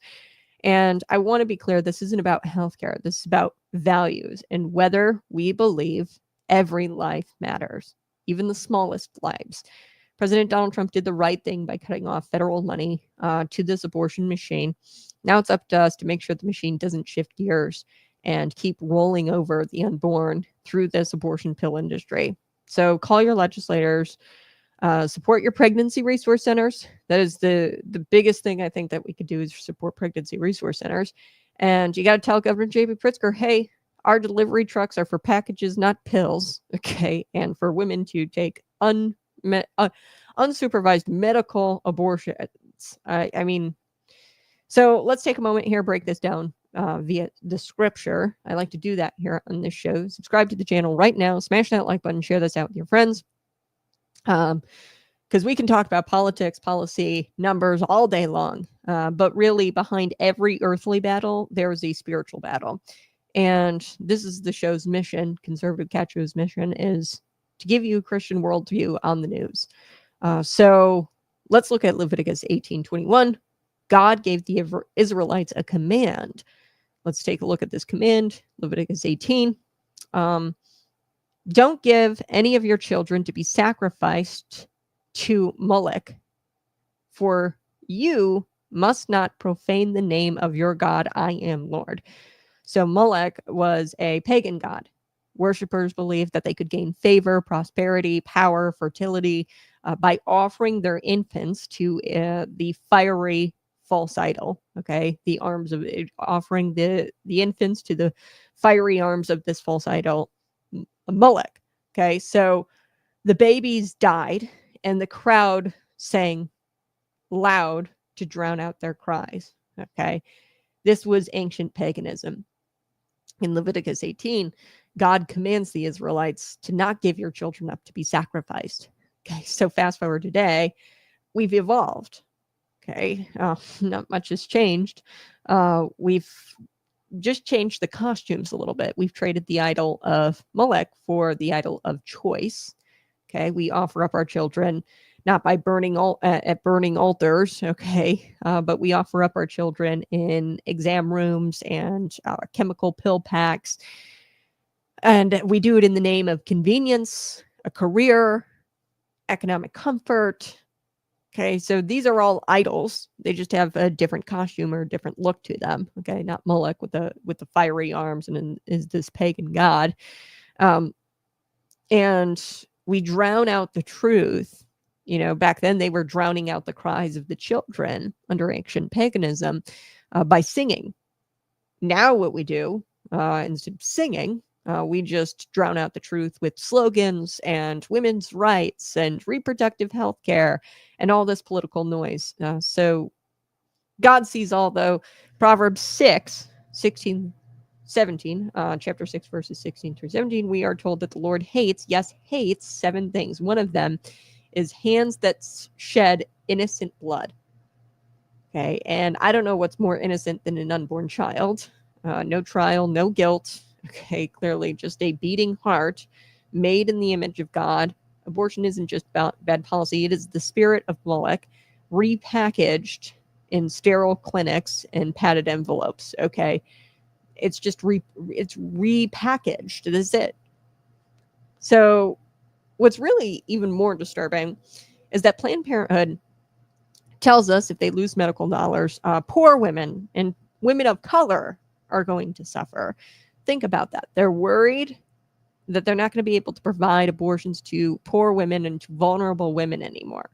And I want to be clear, this isn't about healthcare. This is about values and whether we believe every life matters, even the smallest lives. President Donald Trump did the right thing by cutting off federal money to this abortion machine. Now it's up to us to make sure the machine doesn't shift gears and keep rolling over the unborn through this abortion pill industry. So call your legislators. Support your pregnancy resource centers. That is the biggest thing I think that we could do, is support pregnancy resource centers. And you got to tell Governor J.B. Pritzker, hey, our delivery trucks are for packages, not pills. Okay. And for women to take unsupervised medical abortions. I mean, so let's take a moment here, break this down via the scripture. I like to do that here on this show. Subscribe to the channel right now. Smash that like button. Share this out with your friends. Because we can talk about politics, policy, numbers all day long. But really, behind every earthly battle, there is a spiritual battle. And this is the show's mission. Conservative Cat Show's mission is to give you a Christian worldview on the news. So let's look at Leviticus 18:21. God gave the Israelites a command. Let's take a look at this command. Leviticus 18. Don't give any of your children to be sacrificed to Molech, for you must not profane the name of your God. I am Lord. So Molech was a pagan god. Worshippers believed that they could gain favor, prosperity, power, fertility by offering their infants to the fiery false idol. Okay, the arms of it, offering the infants to the fiery arms of this false idol, Molech. Okay, so the babies died, and the crowd sang loud to drown out their cries. Okay, this was ancient paganism. In Leviticus 18, God commands the Israelites to not give your children up to be sacrificed. Okay, so fast forward today, we've evolved. Okay, not much has changed. We've just changed the costumes a little bit. We've traded the idol of Molech for the idol of choice. Okay, we offer up our children not by burning altars, okay, but we offer up our children in exam rooms and chemical pill packs, and we do it in the name of convenience, a career, economic comfort. Okay, so these are all idols. They just have a different costume or a different look to them. Okay, not Molech with the fiery arms and is this pagan god. And we drown out the truth Back then they were drowning out the cries of the children under ancient paganism by singing. Now what we do, instead of singing, we just drown out the truth with slogans and women's rights and reproductive health care and all this political noise. So God sees all, though. Proverbs 6:16, 17, chapter 6, verses 16 through 17, we are told that the Lord hates 7 things. One of them is hands that shed innocent blood. Okay, and I don't know what's more innocent than an unborn child. No trial, no guilt. Okay, clearly just a beating heart made in the image of God. Abortion isn't just bad policy. It is the spirit of Moloch repackaged in sterile clinics and padded envelopes. Okay, it's just it's repackaged. This is it. So what's really even more disturbing is that Planned Parenthood tells us if they lose medical dollars, poor women and women of color are going to suffer. Think about that. They're worried that they're not going to be able to provide abortions to poor women and to vulnerable women anymore.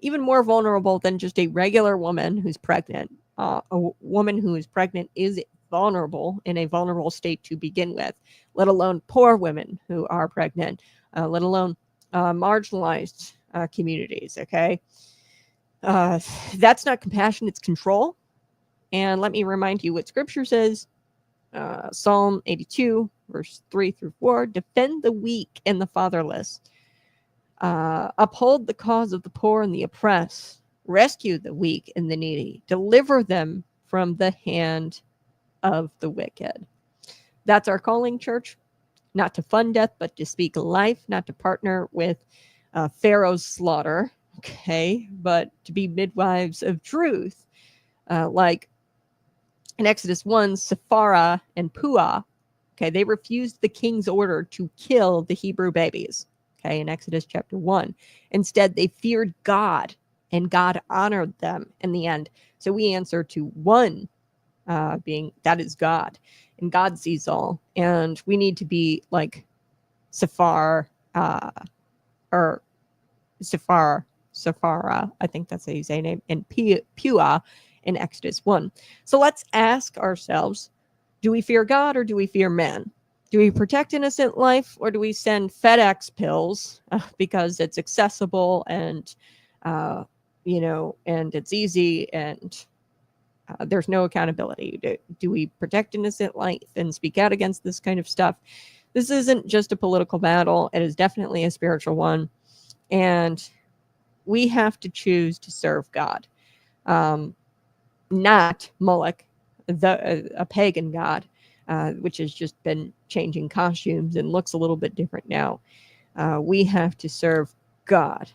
Even more vulnerable than just a regular woman who's pregnant. A woman who is pregnant is vulnerable, in a vulnerable state to begin with, let alone poor women who are pregnant, let alone marginalized communities, okay? That's not compassion, it's control. And let me remind you what Scripture says. Psalm 82, verse 3 through 4, defend the weak and the fatherless. Uphold the cause of the poor and the oppressed. Rescue the weak and the needy. Deliver them from the hand of the wicked. That's our calling, church. Not to fund death, but to speak life. Not to partner with Pharaoh's slaughter, okay? But to be midwives of truth. Like in Exodus 1, Sephara and Puah, okay, they refused the king's order to kill the Hebrew babies, okay, in Exodus chapter 1. Instead, they feared God, and God honored them in the end. So we answer to one being, that is God, and God sees all. And we need to be like Sephara, I think that's how you say name, and Puah in Exodus 1. So let's ask ourselves, do we fear God or do we fear man? Do we protect innocent life or do we send FedEx pills because it's accessible and, and it's easy and there's no accountability? Do we protect innocent life and speak out against this kind of stuff? This isn't just a political battle. It is definitely a spiritual one. And we have to choose to serve God. Not Moloch, a pagan god, which has just been changing costumes and looks a little bit different now. We have to serve God.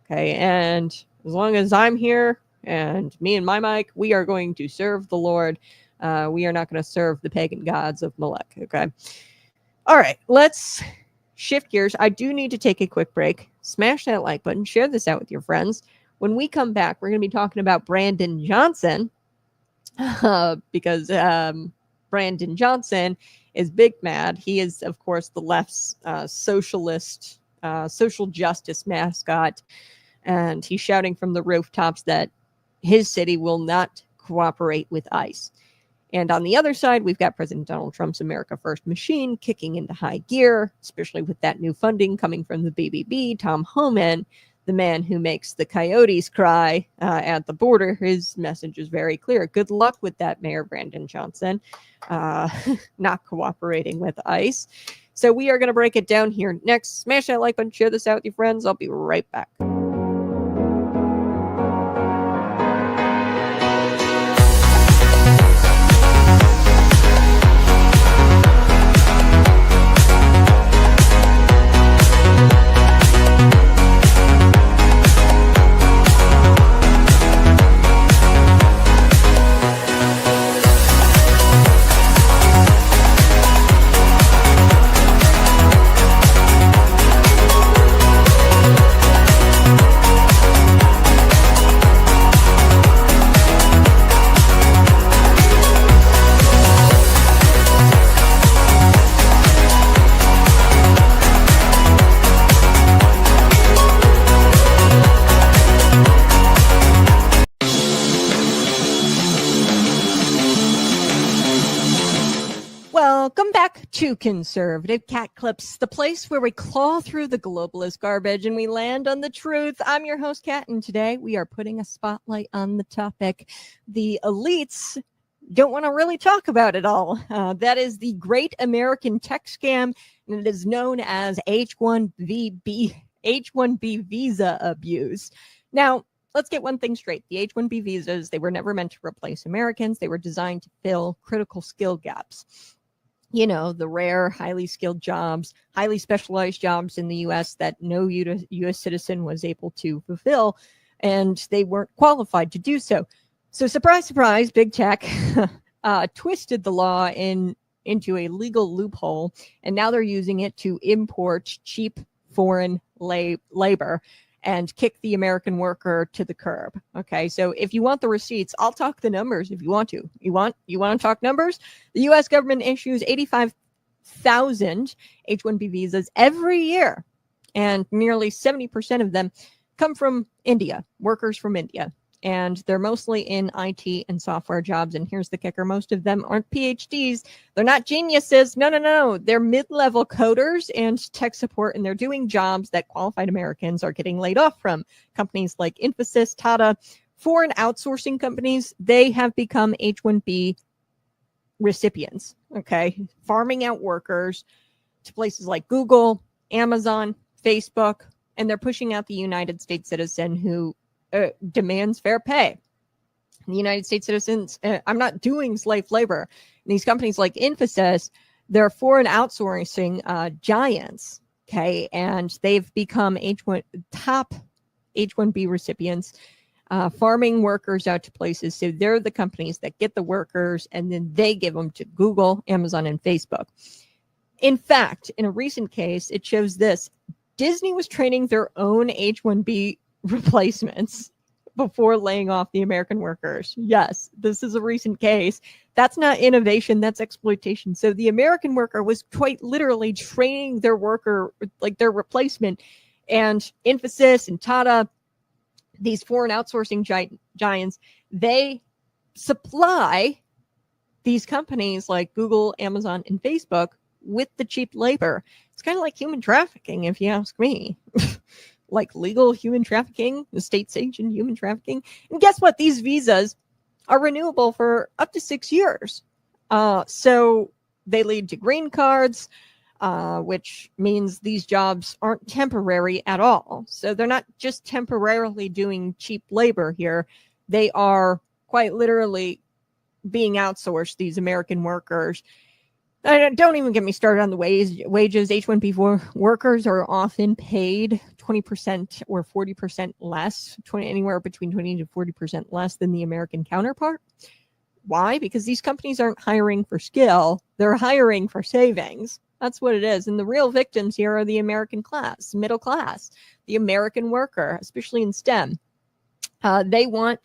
Okay, and as long as I'm here and me and my mic, we are going to serve the Lord. We are not going to serve the pagan gods of Moloch. Okay. All right, let's shift gears. I do need to take a quick break. Smash that like button. Share this out with your friends. When we come back, we're going to be talking about Brandon Johnson because Brandon Johnson is big mad. He is, of course, the left's socialist, social justice mascot. And he's shouting from the rooftops that his city will not cooperate with ICE. And on the other side, we've got President Donald Trump's America First machine kicking into high gear, especially with that new funding coming from the BBB. Tom Homan, the man who makes the coyotes cry at the border, his message is very clear. Good luck with that, Mayor Brandon Johnson, not cooperating with ICE. So we are going to break it down here next. Smash that like button, share this out with your friends. I'll be right back. to Conservative Cat Clips, the place where we claw through the globalist garbage and we land on the truth. I'm your host, Kat, and today we are putting a spotlight on the topic the elites don't want to really talk about it all. That is the Great American Tech Scam, and it is known as H-1B visa abuse. Now, let's get one thing straight. The H-1B visas, they were never meant to replace Americans. They were designed to fill critical skill gaps. You know, the rare, highly skilled jobs, highly specialized jobs in the U.S. that no U.S. citizen was able to fulfill, and they weren't qualified to do so. So surprise, surprise, big tech twisted the law into a legal loophole, and now they're using it to import cheap foreign labor and kick the American worker to the curb. Okay, so if you want the receipts, I'll talk the numbers if you want to. You want to talk numbers? The U.S. government issues 85,000 H-1B visas every year, and nearly 70% of them come from India, workers from India. And they're mostly in IT and software jobs. And here's the kicker. Most of them aren't PhDs. They're not geniuses. No. They're mid-level coders and tech support. And they're doing jobs that qualified Americans are getting laid off from. Companies like Infosys, Tata, foreign outsourcing companies, they have become H-1B recipients. Okay. Farming out workers to places like Google, Amazon, Facebook. And they're pushing out the United States citizen who demands fair pay. The United States citizens, I'm not doing slave labor. These companies like Infosys, they're foreign outsourcing giants, okay, and they've become top H-1B recipients, farming workers out to places. So they're the companies that get the workers, and then they give them to Google, Amazon, and Facebook. In fact, in a recent case, it shows this. Disney was training their own H-1B replacements before laying off the American workers. Yes, this is a recent case. That's not innovation, that's exploitation. So the American worker was quite literally training their worker, like their replacement. And Infosys and Tata, these foreign outsourcing giants, they supply these companies like Google, Amazon, and Facebook with the cheap labor. It's kind of like human trafficking, if you ask me. Like legal human trafficking, the state-sanctioned human trafficking. And guess what? These visas are renewable for up to 6 years. So they lead to green cards, which means these jobs aren't temporary at all. So they're not just temporarily doing cheap labor here. They are quite literally being outsourced, these American workers. Don't even get me started on the wages. H-1B workers are often paid 20% or 40% less, anywhere between 20 to 40% less than the American counterpart. Why? Because these companies aren't hiring for skill. They're hiring for savings. That's what it is. And the real victims here are the American class, middle class, the American worker, especially in STEM. They went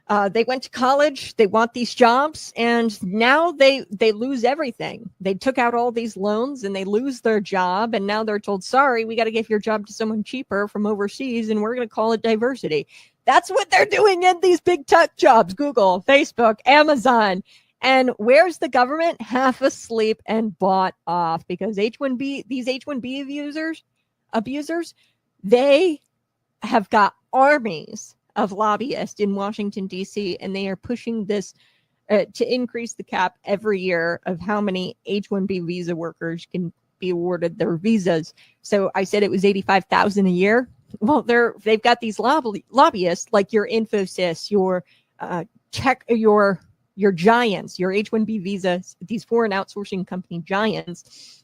to college, they want these jobs, and now they lose everything. They took out all these loans and they lose their job, and now they're told, sorry, we got to give your job to someone cheaper from overseas, and we're going to call it diversity. That's what they're doing in these big tech jobs, Google, Facebook, Amazon. And where's the government? Half asleep and bought off, because these H-1B abusers, they have got armies of lobbyists in Washington, D.C., and they are pushing this to increase the cap every year of how many H-1B visa workers can be awarded their visas. So I said it was 85,000 a year. Well, they've got these lobbyists like your Infosys, your your giants, your H-1B visas, these foreign outsourcing company giants.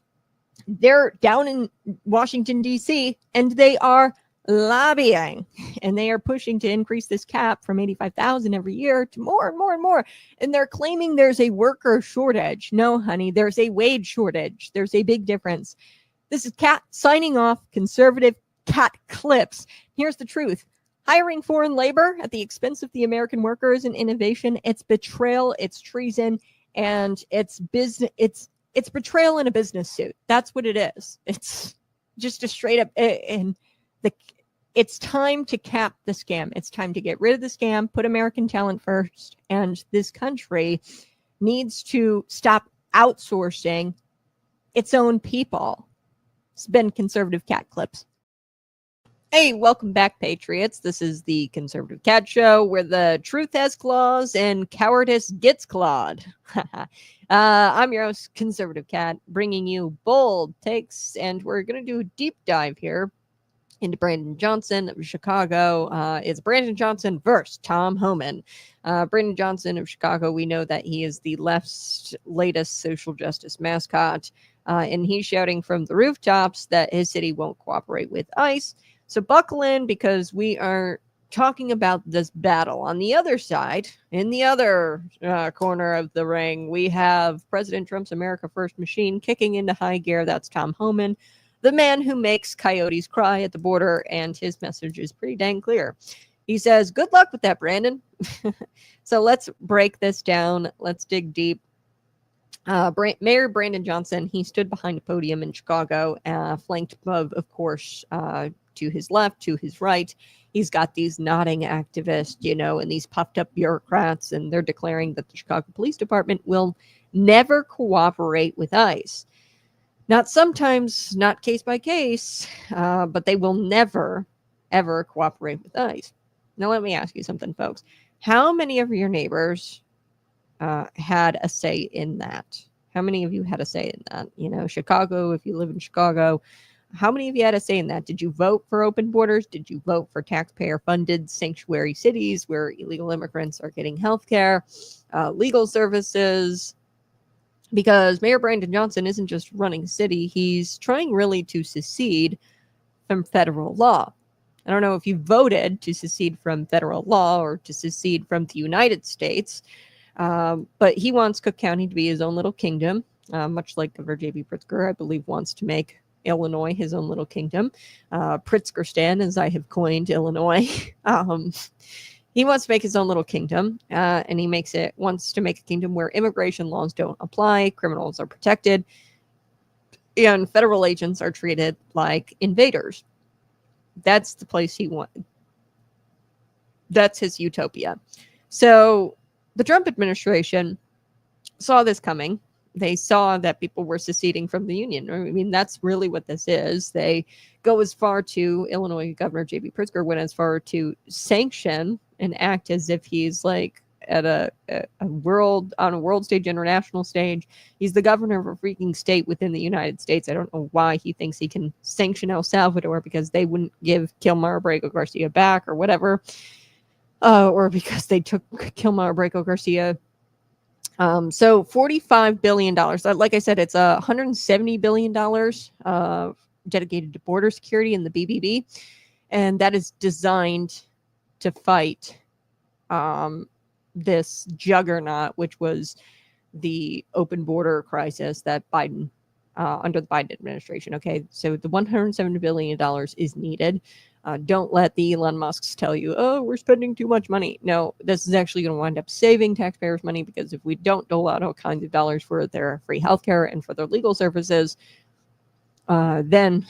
They're down in Washington, D.C., and they are lobbying, and they are pushing to increase this cap from 85,000 every year to more and more and more. And they're claiming there's a worker shortage. No, honey, there's a wage shortage. There's a big difference. This is Kat signing off, Conservative Cat Clips. Here's the truth. Hiring foreign labor at the expense of the American worker is an innovation. It's betrayal, it's treason, and it's business. It's betrayal in a business suit. That's what it is. It's just a straight up it's time to cap the scam. It's time to get rid of the scam, put American talent first, and this country needs to stop outsourcing its own people. It's been Conservative Cat Clips. Hey, welcome back, Patriots. This is the Conservative Cat Show, where the truth has claws and cowardice gets clawed. I'm your host, Conservative Cat, bringing you bold takes, and we're going to do a deep dive here into Brandon Johnson of Chicago. It's Brandon Johnson versus Tom Homan. Brandon Johnson of Chicago, we know that he is the left's latest social justice mascot, and he's shouting from the rooftops that his city won't cooperate with ICE. So buckle in, because we are talking about this battle. On the other side, in the other corner of the ring, we have President Trump's America First machine kicking into high gear. That's Tom Homan, the man who makes coyotes cry at the border, and his message is pretty dang clear. He says, good luck with that, Brandon. So let's break this down. Let's dig deep. Mayor Brandon Johnson, he stood behind a podium in Chicago, flanked of course, to his left, to his right. He's got these nodding activists, and these puffed up bureaucrats, and they're declaring that the Chicago Police Department will never cooperate with ICE. Not sometimes, not case by case, but they will never, ever cooperate with ICE. Now, let me ask you something, folks. How many of your neighbors had a say in that? How many of you had a say in that? Chicago, if you live in Chicago, how many of you had a say in that? Did you vote for open borders? Did you vote for taxpayer-funded sanctuary cities where illegal immigrants are getting health care, legal services? Because Mayor Brandon Johnson isn't just running a city. He's trying really to secede from federal law. I don't know if you voted to secede from federal law or to secede from the United States, but he wants Cook County to be his own little kingdom, much like Governor J.B. Pritzker, I believe, wants to make Illinois his own little kingdom. Pritzkerstan, as I have coined Illinois. He wants to make his own little kingdom, and he wants to make a kingdom where immigration laws don't apply, criminals are protected, and federal agents are treated like invaders. That's the place he wants. That's his utopia. So the Trump administration saw this coming. They saw that people were seceding from the union. I mean, that's really what this is. They go as far to, Illinois Governor J.B. Pritzker went as far to sanction and act as if he's like at on a world stage, international stage. He's the governor of a freaking state within the United States. I don't know why he thinks he can sanction El Salvador, because they wouldn't give Kilmar Abrego Garcia back or whatever, or because they took Kilmar Abrego Garcia. So $45 billion. Like I said, it's $170 billion dedicated to border security in the BBB. And that is designed to fight this juggernaut, which was the open border crisis that Biden, under the Biden administration. Okay, so the $170 billion is needed. Don't let the Elon Musks tell you, oh, we're spending too much money. No, this is actually going to wind up saving taxpayers money, because if we don't dole out all kinds of dollars for their free healthcare and for their legal services, then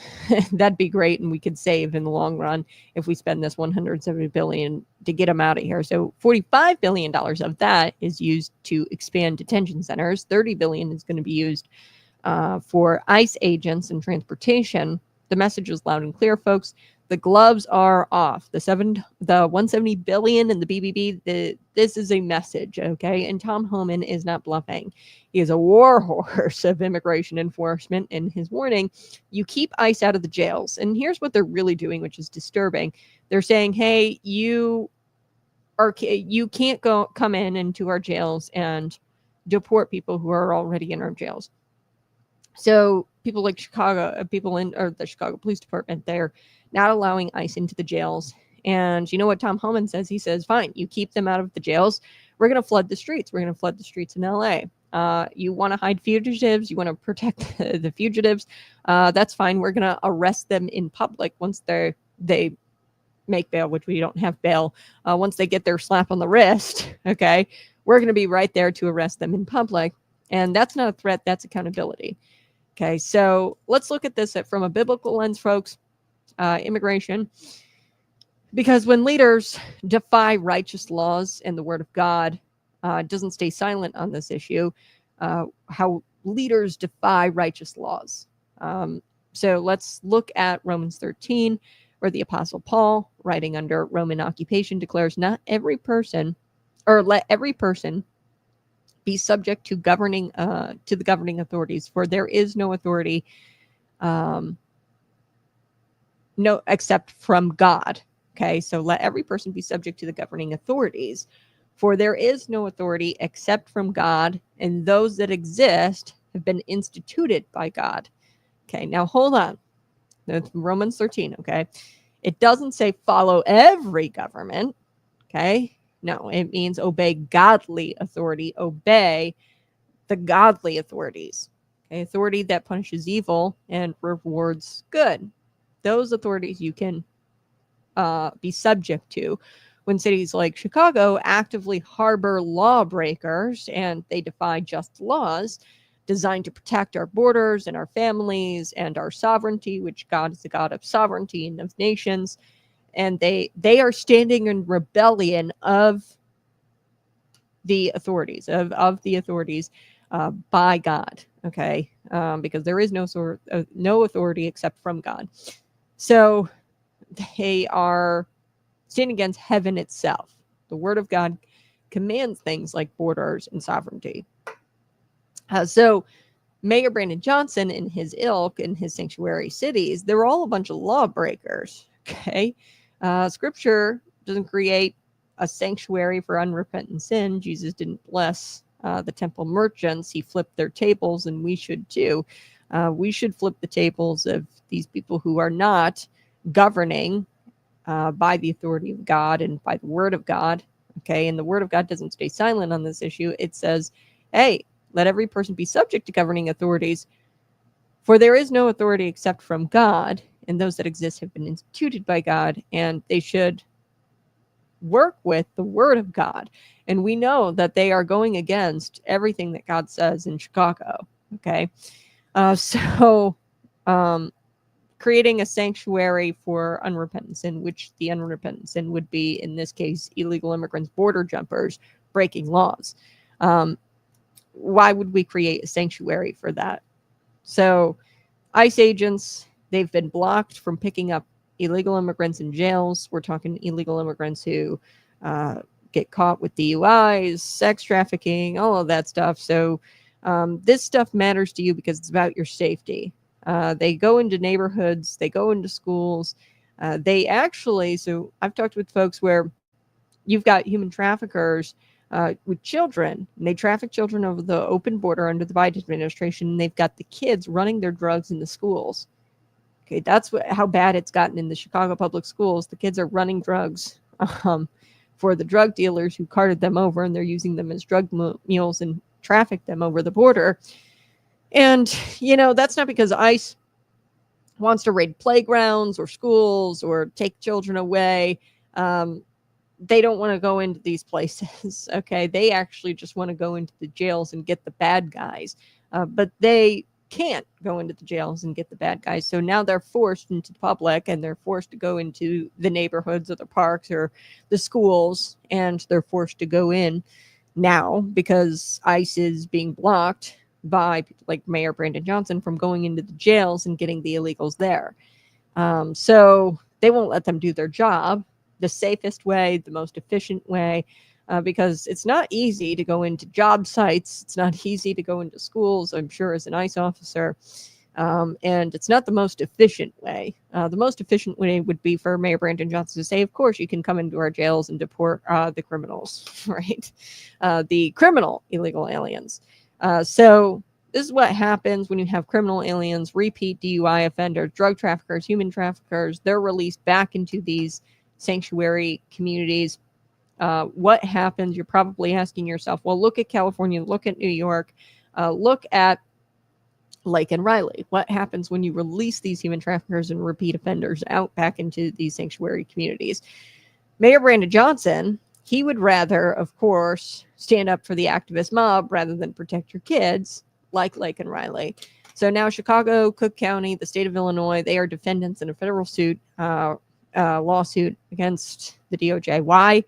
that'd be great, and we could save in the long run if we spend this $170 billion to get them out of here. So $45 billion of that is used to expand detention centers. $30 billion is going to be used for ICE agents and transportation. The message is loud and clear, folks. The gloves are off. The $170 billion in the BBB. This is a message, okay? And Tom Homan is not bluffing. He is a war horse of immigration enforcement. In his warning, you keep ICE out of the jails. And here's what they're really doing, which is disturbing. They're saying, hey, you can't come into our jails and deport people who are already in our jails. So people like the Chicago Police Department, they're not allowing ICE into the jails. And you know what Tom Homan says? He says, fine, you keep them out of the jails. We're going to flood the streets. We're going to flood the streets in LA. You want to hide fugitives. You want to protect the fugitives. That's fine. We're going to arrest them in public once they make bail, which we don't have bail. Once they get their slap on the wrist, okay, we're going to be right there to arrest them in public. And that's not a threat. That's accountability. Okay, so let's look at this from a biblical lens, folks. Immigration. Because when leaders defy righteous laws and the word of God doesn't stay silent on this issue, how leaders defy righteous laws. So let's look at Romans 13, where the Apostle Paul, writing under Roman occupation, declares, not every person, or let every person be subject to the governing authorities, for there is no authority no except from God. Okay, so let every person be subject to the governing authorities, for there is no authority except from God, and those that exist have been instituted by God. Okay, now hold on. That's Romans 13, okay? It doesn't say follow every government, okay? No, it means obey godly authority, obey the godly authorities, okay? Authority that punishes evil and rewards good. Those authorities you can be subject to. When cities like Chicago actively harbor lawbreakers and they defy just laws designed to protect our borders and our families and our sovereignty, which God is the God of sovereignty and of nations, and they are standing in rebellion of the authorities, of the authorities by God, okay? Because there is no authority except from God. So they are standing against heaven itself. The word of God commands things like borders and sovereignty. So Mayor Brandon Johnson and his ilk in his sanctuary cities, they were all a bunch of lawbreakers, okay? Scripture doesn't create a sanctuary for unrepentant sin. Jesus didn't bless the temple merchants. He flipped their tables, and we should too. We should flip the tables of these people who are not governing by the authority of God and by the word of God. Okay, and the word of God doesn't stay silent on this issue. It says, hey, let every person be subject to governing authorities, for there is no authority except from God, and those that exist have been instituted by God, and they should work with the word of God. And we know that they are going against everything that God says in Chicago. Okay, so creating a sanctuary for unrepentant sin, which the unrepentant sin would be, in this case, illegal immigrants, border jumpers, breaking laws. Why would we create a sanctuary for that? So ICE agents, they've been blocked from picking up illegal immigrants in jails. We're talking illegal immigrants who get caught with DUIs, sex trafficking, all of that stuff. So this stuff matters to you because it's about your safety. They go into neighborhoods, they go into schools. They actually, so I've talked with folks where you've got human traffickers with children, and they traffic children over the open border under the Biden administration, and they've got the kids running their drugs in the schools. Okay, that's how bad it's gotten in the Chicago public schools. The kids are running drugs for the drug dealers who carted them over, and they're using them as drug mules and traffic them over the border. And, that's not because ICE wants to raid playgrounds or schools or take children away. They don't want to go into these places, okay? They actually just want to go into the jails and get the bad guys. But they can't go into the jails and get the bad guys. So now they're forced into the public, and they're forced to go into the neighborhoods or the parks or the schools, and they're forced to go in now because ICE is being blocked by people like Mayor Brandon Johnson from going into the jails and getting the illegals there. So they won't let them do their job the safest way, the most efficient way, because it's not easy to go into job sites. It's not easy to go into schools, I'm sure, as an ICE officer. And it's not the most efficient way. The most efficient way would be for Mayor Brandon Johnson to say, of course, you can come into our jails and deport the criminals, right? The criminal illegal aliens. So this is what happens when you have criminal aliens, repeat DUI offenders, drug traffickers, human traffickers. They're released back into these sanctuary communities. What happens? You're probably asking yourself, well, look at California, look at New York, look at Lake and Riley. What happens when you release these human traffickers and repeat offenders out back into these sanctuary communities? Mayor Brandon Johnson, he would rather, of course, stand up for the activist mob rather than protect your kids, like Lake and Riley. So now Chicago, Cook County, the state of Illinois, they are defendants in a federal lawsuit against the DOJ. Why?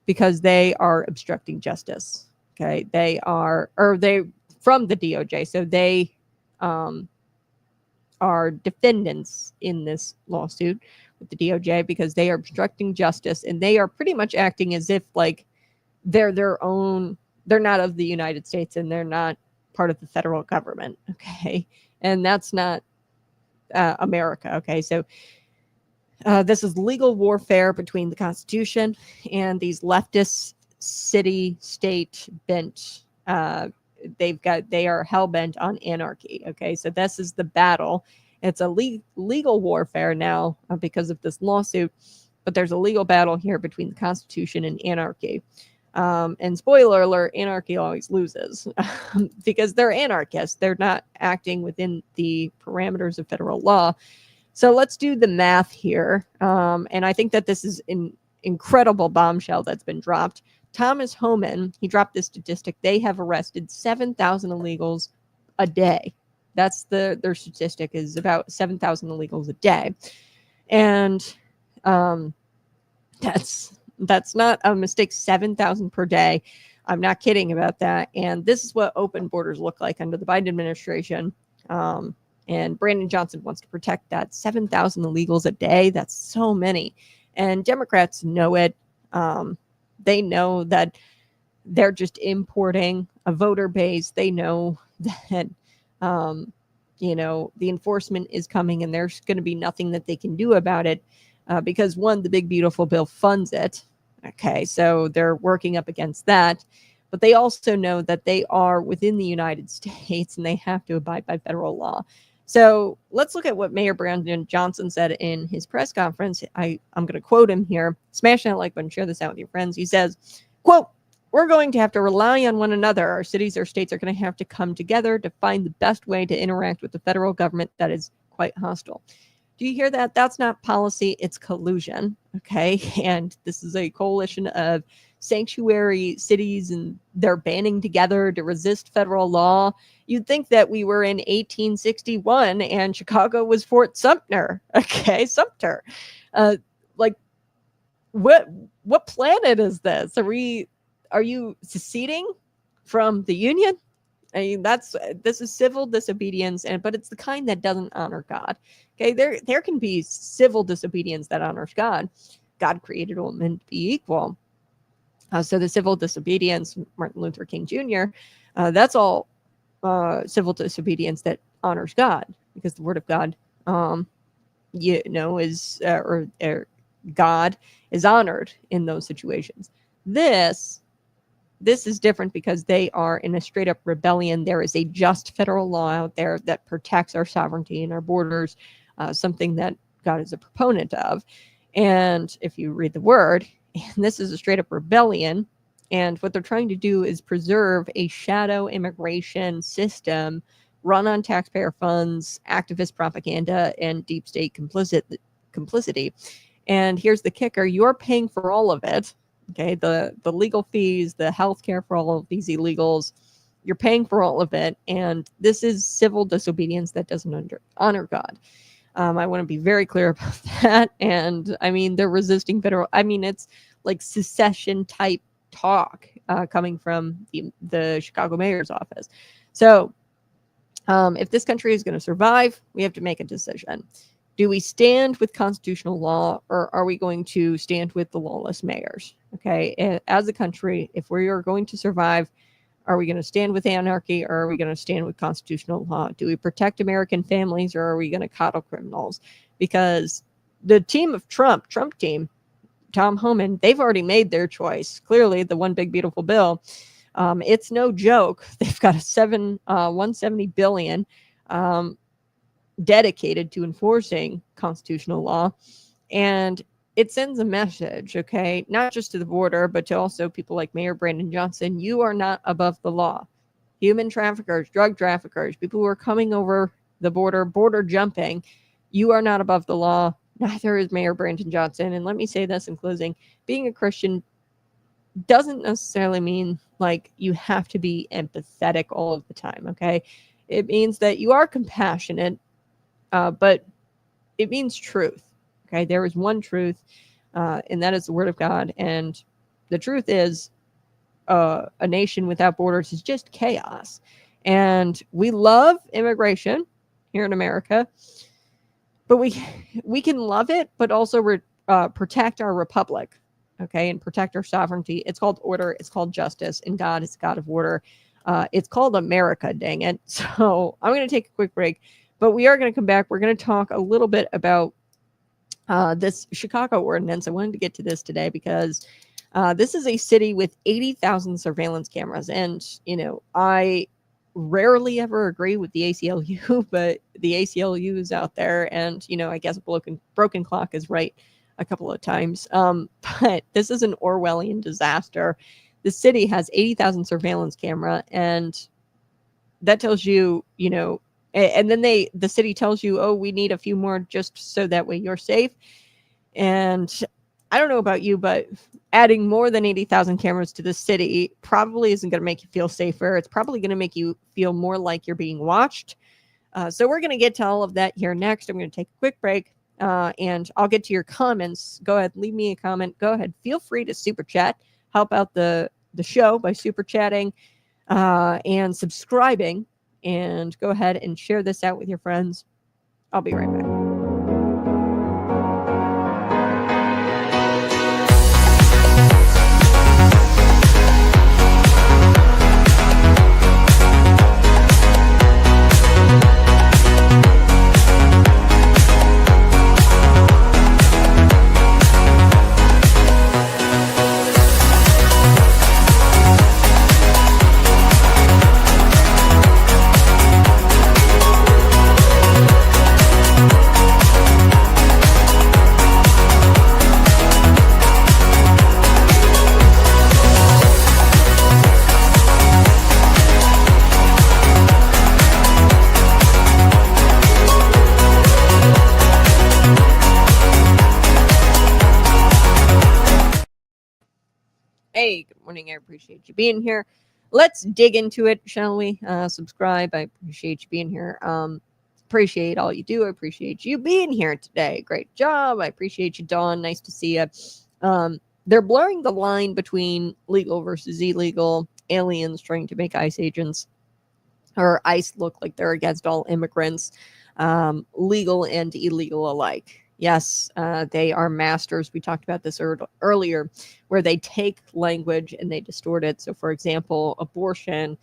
Because they are obstructing justice. Okay, from the DOJ. So they are defendants in this lawsuit with the DOJ because they are obstructing justice, and they are pretty much acting as if like they're their own. They're not of the United States, and they're not part of the federal government. Okay, and that's not America. Okay, so this is legal warfare between the Constitution and these leftist city-state bent. They are hell-bent on anarchy. Okay, so this is the battle. It's a legal warfare now because of this lawsuit, but there's a legal battle here between the Constitution and anarchy. And spoiler alert, anarchy always loses because they're anarchists. They're not acting within the parameters of federal law. So let's do the math here. And I think that this is an incredible bombshell that's been dropped. Thomas Homan, he dropped this statistic. They have arrested 7,000 illegals a day. That's their statistic is about 7,000 illegals a day. And that's not a mistake, 7,000 per day. I'm not kidding about that. And this is what open borders look like under the Biden administration. And Brandon Johnson wants to protect that. 7,000 illegals a day. That's so many. And Democrats know it. They know that they're just importing a voter base. They know that, the enforcement is coming and there's going to be nothing that they can do about it because, one, the big, beautiful bill funds it. Okay, so they're working up against that. But they also know that they are within the United States and they have to abide by federal law. So let's look at what Mayor Brandon Johnson said in his press conference. I'm going to quote him here. Smash that like button, share this out with your friends. He says, quote, "We're going to have to rely on one another. Our cities or states are going to have to come together to find the best way to interact with the federal government that is quite hostile." Do you hear that? That's not policy. It's collusion. Okay. And this is a coalition of sanctuary cities and they're banding together to resist federal law. You'd think that we were in 1861 and Chicago was Fort Sumter. Okay. Sumter. Like what planet is this? Are you seceding from the Union? I mean, this is civil disobedience, but it's the kind that doesn't honor God. Okay, there can be civil disobedience that honors God. God created all men to be equal. So the civil disobedience, Martin Luther King Jr., that's all civil disobedience that honors God, because the Word of God, is God is honored in those situations. This is different because they are in a straight up rebellion. There is a just federal law out there that protects our sovereignty and our borders, something that God is a proponent of. And if you read the word, and this is a straight up rebellion. And what they're trying to do is preserve a shadow immigration system run on taxpayer funds, activist propaganda, and deep state complicity. And here's the kicker. You're paying for all of it. Okay, the legal fees, the health care for all of these illegals, you're paying for all of it. And this is civil disobedience that doesn't honor God. I want to be very clear about that. And I mean, they're resisting federal. I mean, it's like secession type talk coming from the Chicago mayor's office. So if this country is going to survive, we have to make a decision. Do we stand with constitutional law, or are we going to stand with the lawless mayors? Okay, as a country, if we are going to survive, are we going to stand with anarchy, or are we going to stand with constitutional law? Do we protect American families, or are we going to coddle criminals? Because the team of Trump team, Tom Homan, they've already made their choice. Clearly, the one big beautiful bill, it's no joke. They've got a $170 billion dedicated to enforcing constitutional law, and it sends a message, okay, not just to the border, but to also people like Mayor Brandon Johnson. You are not above the law. Human traffickers, drug traffickers, people who are coming over the border jumping, you are not above the law. Neither is Mayor Brandon Johnson. And let me say this in closing, being a Christian doesn't necessarily mean like you have to be empathetic all of the time, okay? It means that you are compassionate, but it means truth. Okay, there is one truth, and that is the Word of God. And the truth is, a nation without borders is just chaos. And we love immigration here in America, but we can love it, but also protect our republic, okay, and protect our sovereignty. It's called order. It's called justice, and God is God of order. It's called America, dang it. So I'm going to take a quick break, but we are going to come back. We're going to talk a little bit about this Chicago ordinance. I wanted to get to this today because this is a city with 80,000 surveillance cameras. And, I rarely ever agree with the ACLU, but the ACLU is out there. And, I guess a broken clock is right a couple of times. But this is an Orwellian disaster. The city has 80,000 surveillance camera, and that tells you, and then the city tells you, oh, we need a few more just so that way you're safe. And I don't know about you, but adding more than 80,000 cameras to the city probably isn't going to make you feel safer. It's probably going to make you feel more like you're being watched. So we're going to get to all of that here next. I'm going to take a quick break, and I'll get to your comments. Go ahead, leave me a comment. Go ahead, feel free to super chat. Help out the show by super chatting and subscribing. And go ahead and share this out with your friends. I'll be right back. Hey, good morning. I appreciate you being here. Let's dig into it, shall we? Subscribe. I appreciate you being here. Appreciate all you do. I appreciate you being here today. Great job. I appreciate you, Dawn. Nice to see you. They're blurring the line between legal versus illegal. Aliens trying to make ICE agents or ICE look like they're against all immigrants, legal and illegal alike. Yes, they are masters. We talked about this earlier, where they take language and they distort it. So, for example, abortion,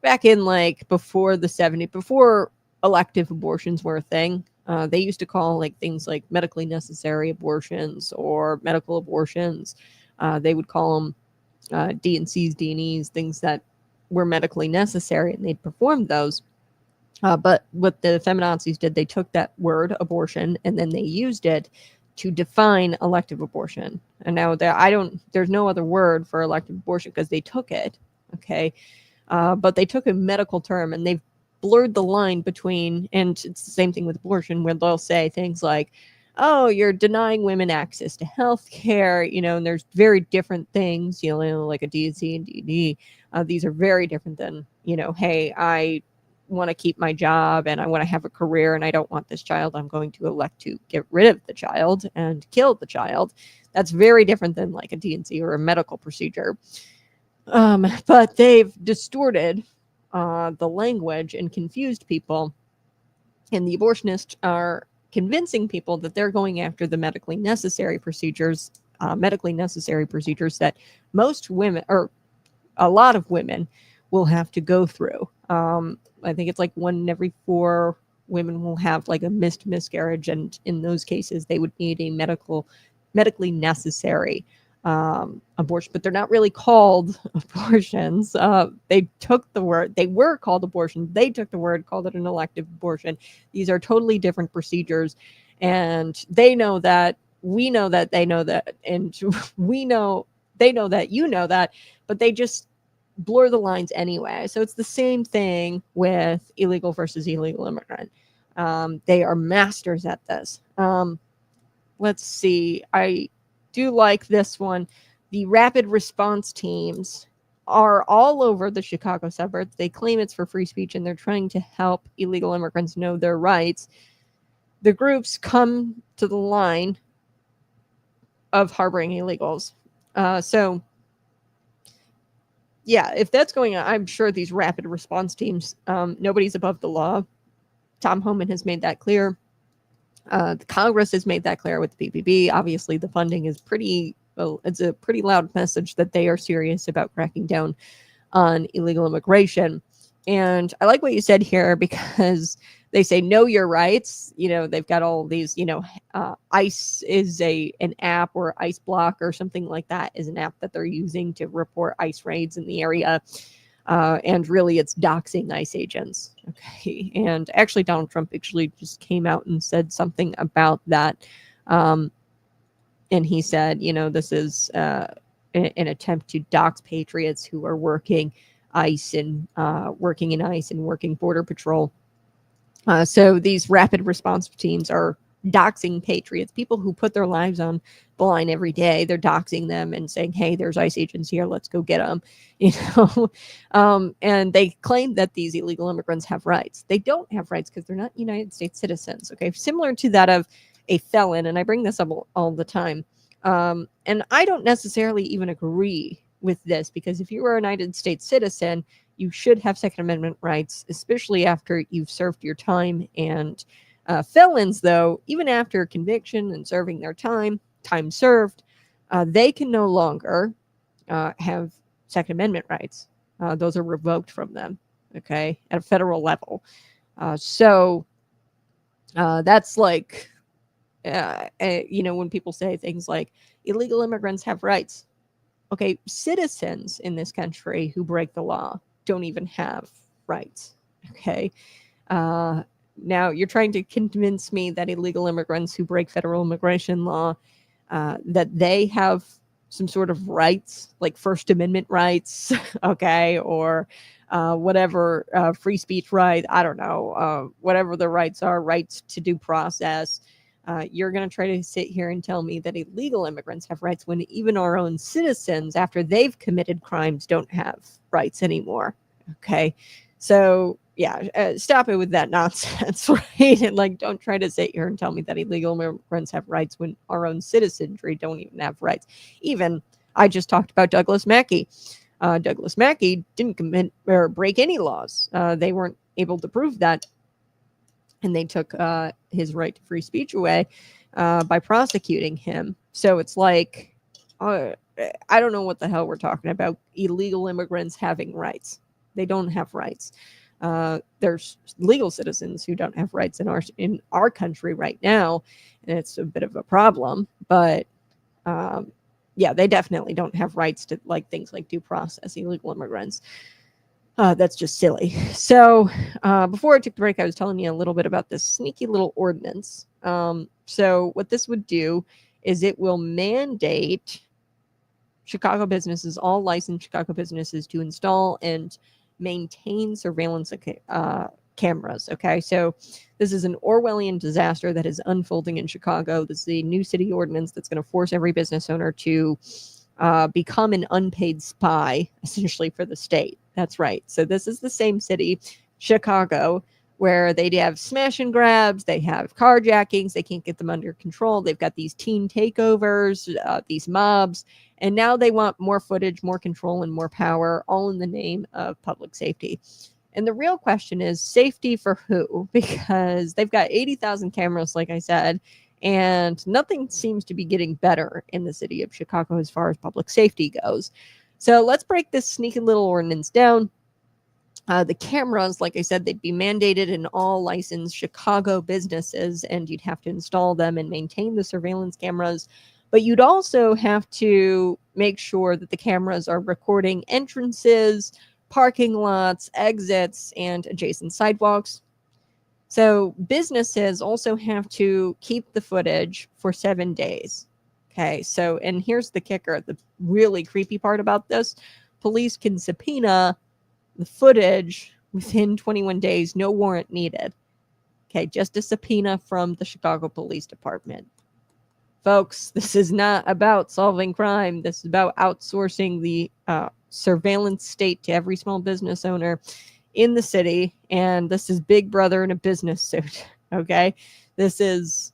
back in before the 70s, before elective abortions were a thing, they used to call things like medically necessary abortions or medical abortions. They would call them D&Cs, D&Es, things that were medically necessary, and they'd perform those. But what the feminazis did, they took that word abortion and then they used it to define elective abortion. And now there's no other word for elective abortion because they took it. Okay. But they took a medical term and they've blurred the line between, and it's the same thing with abortion, where they'll say things like, oh, you're denying women access to health care, and there's very different things, like a D&C and D&D. These are very different than, hey, I want to keep my job and I want to have a career and I don't want this child. I'm going to elect to get rid of the child and kill the child. That's very different than a D&C or a medical procedure. But they've distorted the language and confused people. And the abortionists are convincing people that they're going after the medically necessary procedures that most women, or a lot of women, will have to go through. I think it's 1 in every 4 women will have a missed miscarriage, and in those cases they would need a medically necessary abortion, but they're not really called abortions. They took the word, they were called abortion, they took the word, called it an elective abortion. These are totally different procedures, and they know that, we know that, they know that, and we know, they know that, you know that, but they just blur the lines anyway. So it's the same thing with illegal versus illegal immigrant. They are masters at this. Let's see. I do like this one. The rapid response teams are all over the Chicago suburbs. They claim it's for free speech and they're trying to help illegal immigrants know their rights. The groups come to the line of harboring illegals. So yeah, if that's going on, I'm sure these rapid response teams, nobody's above the law. Tom Homan has made that clear. The Congress has made that clear with the PPP. Obviously, the funding is pretty, well, it's a pretty loud message that they are serious about cracking down on illegal immigration. And I like what you said here because they say know your rights. You know, they've got all these, ICE is an app, or ICE Block or something like that is an app that they're using to report ICE raids in the area. And really it's doxing ICE agents. Okay. And actually Donald Trump actually just came out and said something about that. And he said, this is an attempt to dox patriots who are working ICE and working in ICE and working Border Patrol. So these rapid response teams are doxing patriots, people who put their lives on the line every day. They're doxing them and saying, hey, there's ICE agents here, let's go get them. And they claim that these illegal immigrants have rights. They don't have rights because they're not United States citizens. Okay, similar to that of a felon. And I bring this up all the time. And I don't necessarily even agree with this, because if you are a United States citizen, you should have Second Amendment rights, especially after you've served your time. And felons, though, even after conviction and serving their time served, they can no longer have Second Amendment rights. Those are revoked from them, okay, at a federal level. So that's like, when people say things like illegal immigrants have rights. Okay, citizens in this country who break the law don't even have rights. Okay. Now you're trying to convince me that illegal immigrants who break federal immigration law, that they have some sort of rights, like First Amendment rights, okay, or whatever, free speech right, I don't know, whatever the rights are, rights to due process. You're going to try to sit here and tell me that illegal immigrants have rights when even our own citizens, after they've committed crimes, don't have rights anymore. Okay. So, yeah, stop it with that nonsense, right? And like, don't try to sit here and tell me that illegal immigrants have rights when our own citizenry don't even have rights. Even, I just talked about Douglas Mackey. Douglas Mackey didn't commit or break any laws. They weren't able to prove that. And they took his right to free speech away by prosecuting him. So it's like, I don't know what the hell we're talking about. Illegal immigrants having rights. They don't have rights. There's legal citizens who don't have rights in our country right now, and it's a bit of a problem. But yeah, they definitely don't have rights to like things like due process. Illegal immigrants. That's just silly. So before I took the break, I was telling you a little bit about this sneaky little ordinance. So what this would do is it will mandate Chicago businesses, all licensed Chicago businesses, to install and maintain surveillance cameras. Okay, so this is an Orwellian disaster that is unfolding in Chicago. This is a new city ordinance that's going to force every business owner to become an unpaid spy, essentially, for the state. That's right. So this is the same city, Chicago, where they have smash and grabs, they have carjackings, they can't get them under control. They've got these teen takeovers, these mobs, and now they want more footage, more control, and more power, all in the name of public safety. And the real question is safety for who? Because they've got 80,000 cameras, like I said, and nothing seems to be getting better in the city of Chicago as far as public safety goes. So let's break this sneaky little ordinance down. The cameras, like I said, they'd be mandated in all licensed Chicago businesses, and you'd have to install them and maintain the surveillance cameras. But you'd also have to make sure that the cameras are recording entrances, parking lots, exits, and adjacent sidewalks. So businesses also have to keep the footage for 7 days. Okay, so, and here's the kicker, the really creepy part about this. Police can subpoena the footage within 21 days, no warrant needed. Okay, just a subpoena from the Chicago Police Department. Folks, this is not about solving crime. This is about outsourcing the surveillance state to every small business owner in the city. And this is Big Brother in a business suit. Okay, this is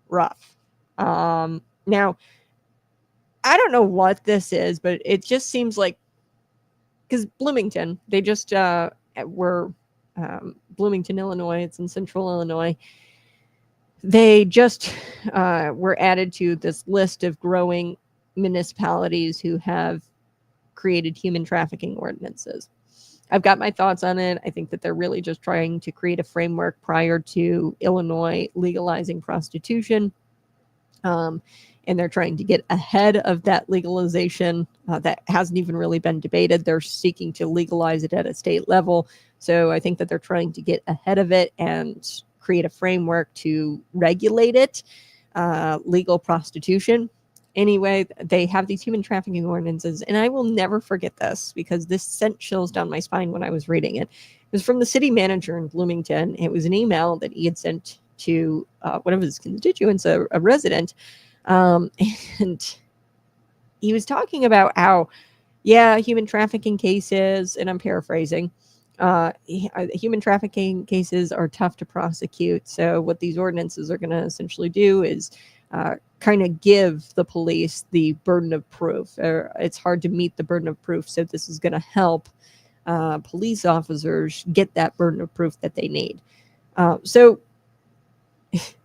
rough. Now, I don't know what this is, but it just seems like because Bloomington, they just were Bloomington, Illinois. It's in central Illinois. They just were added to this list of growing municipalities who have created human trafficking ordinances. I've got my thoughts on it. I think that they're really just trying to create a framework prior to Illinois legalizing prostitution. And they're trying to get ahead of that legalization that hasn't even really been debated. They're seeking to legalize it at a state level. So I think that they're trying to get ahead of it and create a framework to regulate it, legal prostitution. Anyway, they have these human trafficking ordinances, and I will never forget this because this sent chills down my spine when I was reading it. It was from the city manager in Bloomington. It was an email that he had sent to one of his constituents, a resident, and he was talking about how, yeah, human trafficking cases, and I'm paraphrasing, human trafficking cases are tough to prosecute. So what these ordinances are going to essentially do is kind of give the police the burden of proof. It's hard to meet the burden of proof, so this is going to help police officers get that burden of proof that they need. So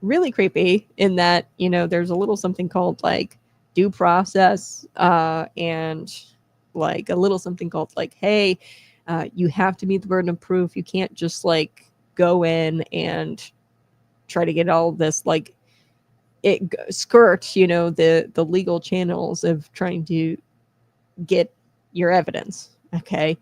really creepy in that, you know, there's a little something called like due process and like a little something called like, hey, you have to meet the burden of proof. You can't just like go in and try to get all this like it skirts, you know, the legal channels of trying to get your evidence. Okay.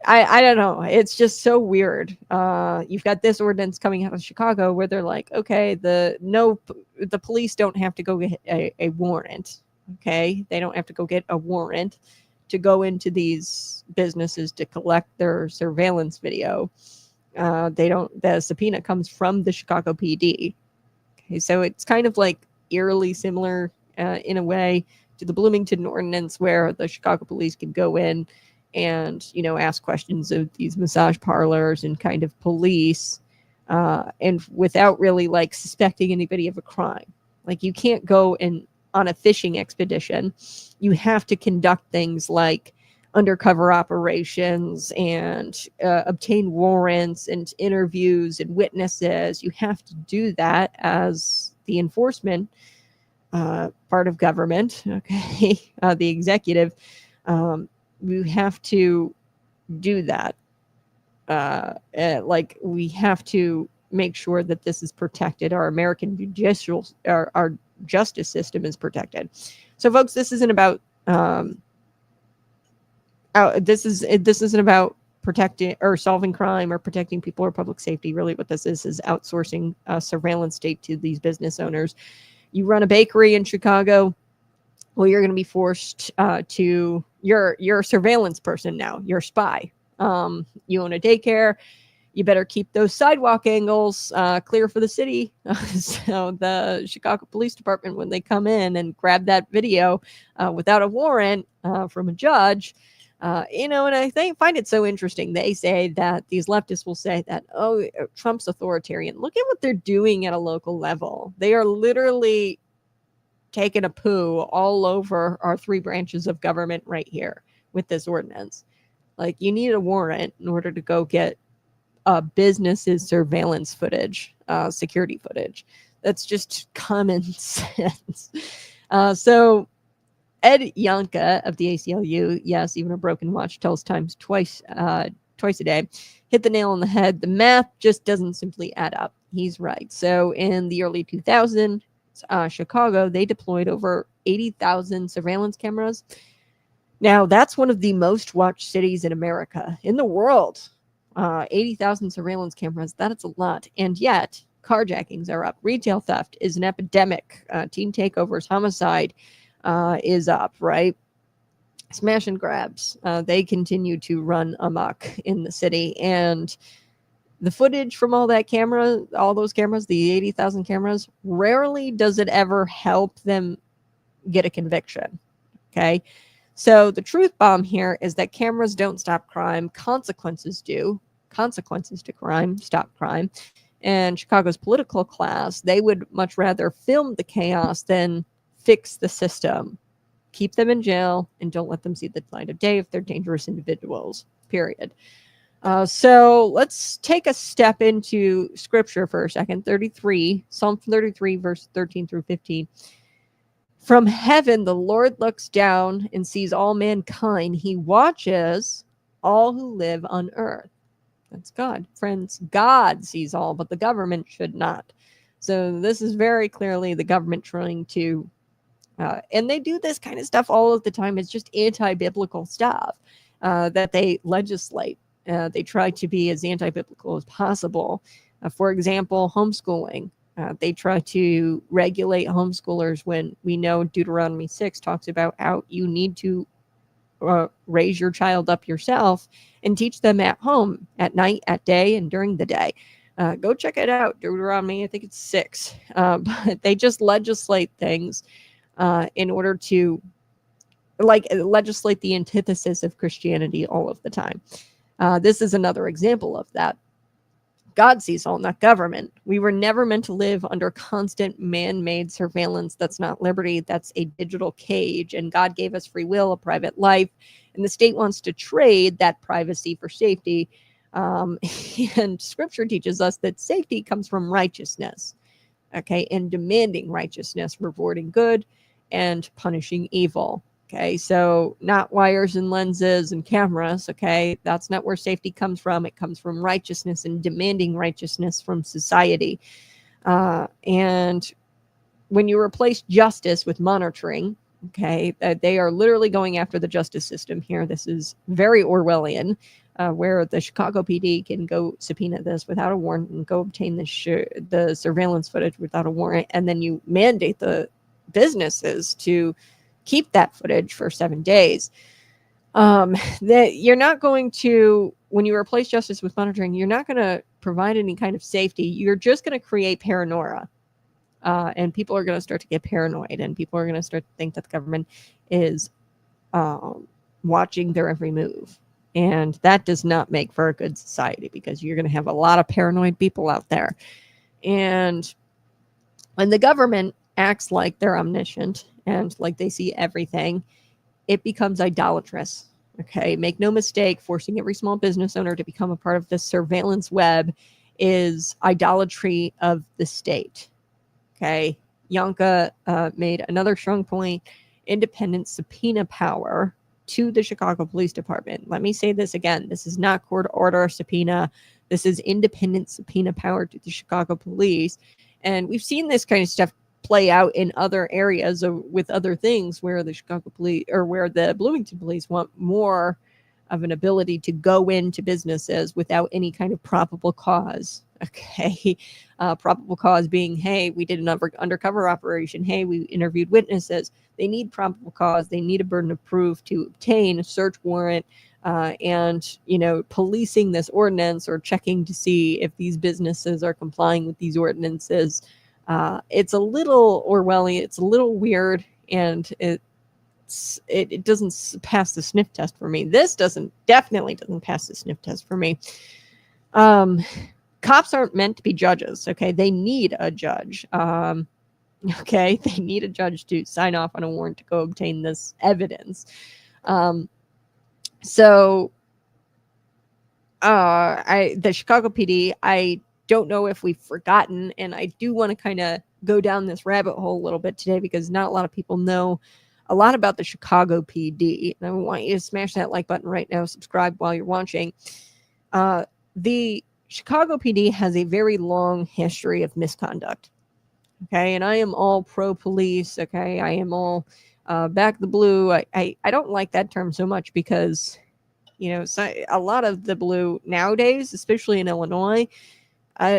I don't know. It's just so weird. You've got this ordinance coming out of Chicago where they're like, okay, the police don't have to go get a warrant. Okay. They don't have to go get a warrant to go into these businesses to collect their surveillance video. The subpoena comes from the Chicago PD. Okay. So it's kind of like eerily similar in a way to the Bloomington ordinance where the Chicago police can go in and, you know, ask questions of these massage parlors and kind of police and without really like suspecting anybody of a crime. Like you can't go on a fishing expedition. You have to conduct things like undercover operations and obtain warrants and interviews and witnesses. You have to do that as the enforcement part of government, okay, the executive. You have to do that. Like we have to make sure that this is protected. Our American judicial, our justice system is protected. So, folks, this isn't about this isn't about protecting or solving crime or protecting people or public safety. Really, what this is outsourcing a surveillance state to these business owners. You run a bakery in Chicago. Well, you're going to be forced to you're a surveillance person now. You're a spy. You own a daycare. You better keep those sidewalk angles clear for the city. So the Chicago Police Department, when they come in and grab that video without a warrant from a judge, you know, and I find it so interesting. They say that these leftists will say that, oh, Trump's authoritarian. Look at what they're doing at a local level. They are literally taking a poo all over our three branches of government right here with this ordinance. Like you need a warrant in order to go get business's surveillance footage, security footage. That's just common sense. So Ed Yonka of the ACLU, yes, even a broken watch tells time twice a day, hit the nail on the head. The math just doesn't simply add up. He's right. So in the early 2000s, Chicago, they deployed over 80,000 surveillance cameras. Now, that's one of the most watched cities in America, in the world. 80,000 surveillance cameras, that's a lot. And yet, carjackings are up. Retail theft is an epidemic. Teen takeovers, homicide is up, right? Smash and grabs. They continue to run amok in the city. And the footage from all those cameras, the 80,000 cameras, rarely does it ever help them get a conviction. Okay. So the truth bomb here is that cameras don't stop crime. Consequences do. Consequences to crime stop crime. And Chicago's political class, they would much rather film the chaos than fix the system. keep them in jail and don't let them see the light of day if they're dangerous individuals, period. So let's take a step into scripture for a second. Psalm 33, verse 13 through 15. From heaven, the Lord looks down and sees all mankind. He watches all who live on earth. That's God. Friends, God sees all, but the government should not. So this is very clearly the government trying to, and they do this kind of stuff all of the time. It's just anti-biblical stuff that they legislate. They try to be as anti-biblical as possible. For example, homeschooling. They try to regulate homeschoolers when we know Deuteronomy 6 talks about how you need to raise your child up yourself and teach them at home, at night, at day, and during the day. Go check it out, Deuteronomy, I think it's 6. But they just legislate things in order to legislate the antithesis of Christianity all of the time. This is another example of that. God sees all, not government. We were never meant to live under constant man-made surveillance. That's not liberty. That's a digital cage. And God gave us free will, a private life. And the state wants to trade that privacy for safety. And scripture teaches us that safety comes from righteousness. Okay. And demanding righteousness, rewarding good and punishing evil. Okay, so not wires and lenses and cameras, okay? That's not where safety comes from. It comes from righteousness and demanding righteousness from society. And when you replace justice with monitoring, okay, they are literally going after the justice system here. This is very Orwellian, where the Chicago PD can go subpoena this without a warrant and go obtain the surveillance footage without a warrant, and then you mandate the businesses to keep that footage for 7 days. That you're not going to, when you replace justice with monitoring, you're not going to provide any kind of safety. You're just going to create paranoia. And people are going to start to get paranoid, and people are going to start to think that the government is watching their every move. And that does not make for a good society, because you're going to have a lot of paranoid people out there. And when the government acts like they're omniscient and like they see everything, it becomes idolatrous. Okay, make no mistake, forcing every small business owner to become a part of this surveillance web is idolatry of the state. Okay, Yanka made another strong point: independent subpoena power to the Chicago Police Department. Let me say this again: this is not court order subpoena. This is independent subpoena power to the Chicago Police. And we've seen this kind of stuff play out in other areas with other things, where the Chicago Police or where the Bloomington Police want more of an ability to go into businesses without any kind of probable cause. Okay. Probable cause being, hey, we did an undercover operation. Hey, we interviewed witnesses. They need probable cause. They need a burden of proof to obtain a search warrant. And, policing this ordinance or checking to see if these businesses are complying with these ordinances. It's a little Orwellian. It's a little weird, and it doesn't pass the sniff test for me. This definitely doesn't pass the sniff test for me. Cops aren't meant to be judges. Okay. They need a judge. Okay. They need a judge to sign off on a warrant to go obtain this evidence. The Chicago PD, I don't know if we've forgotten, and I do want to kind of go down this rabbit hole a little bit today, because not a lot of people know a lot about the Chicago PD. And I want you to smash that like button right now, subscribe while you're watching. The Chicago PD has a very long history of misconduct. Okay, and I am all pro police. Okay, I am all back the blue. I don't like that term so much, because a lot of the blue nowadays, especially in Illinois,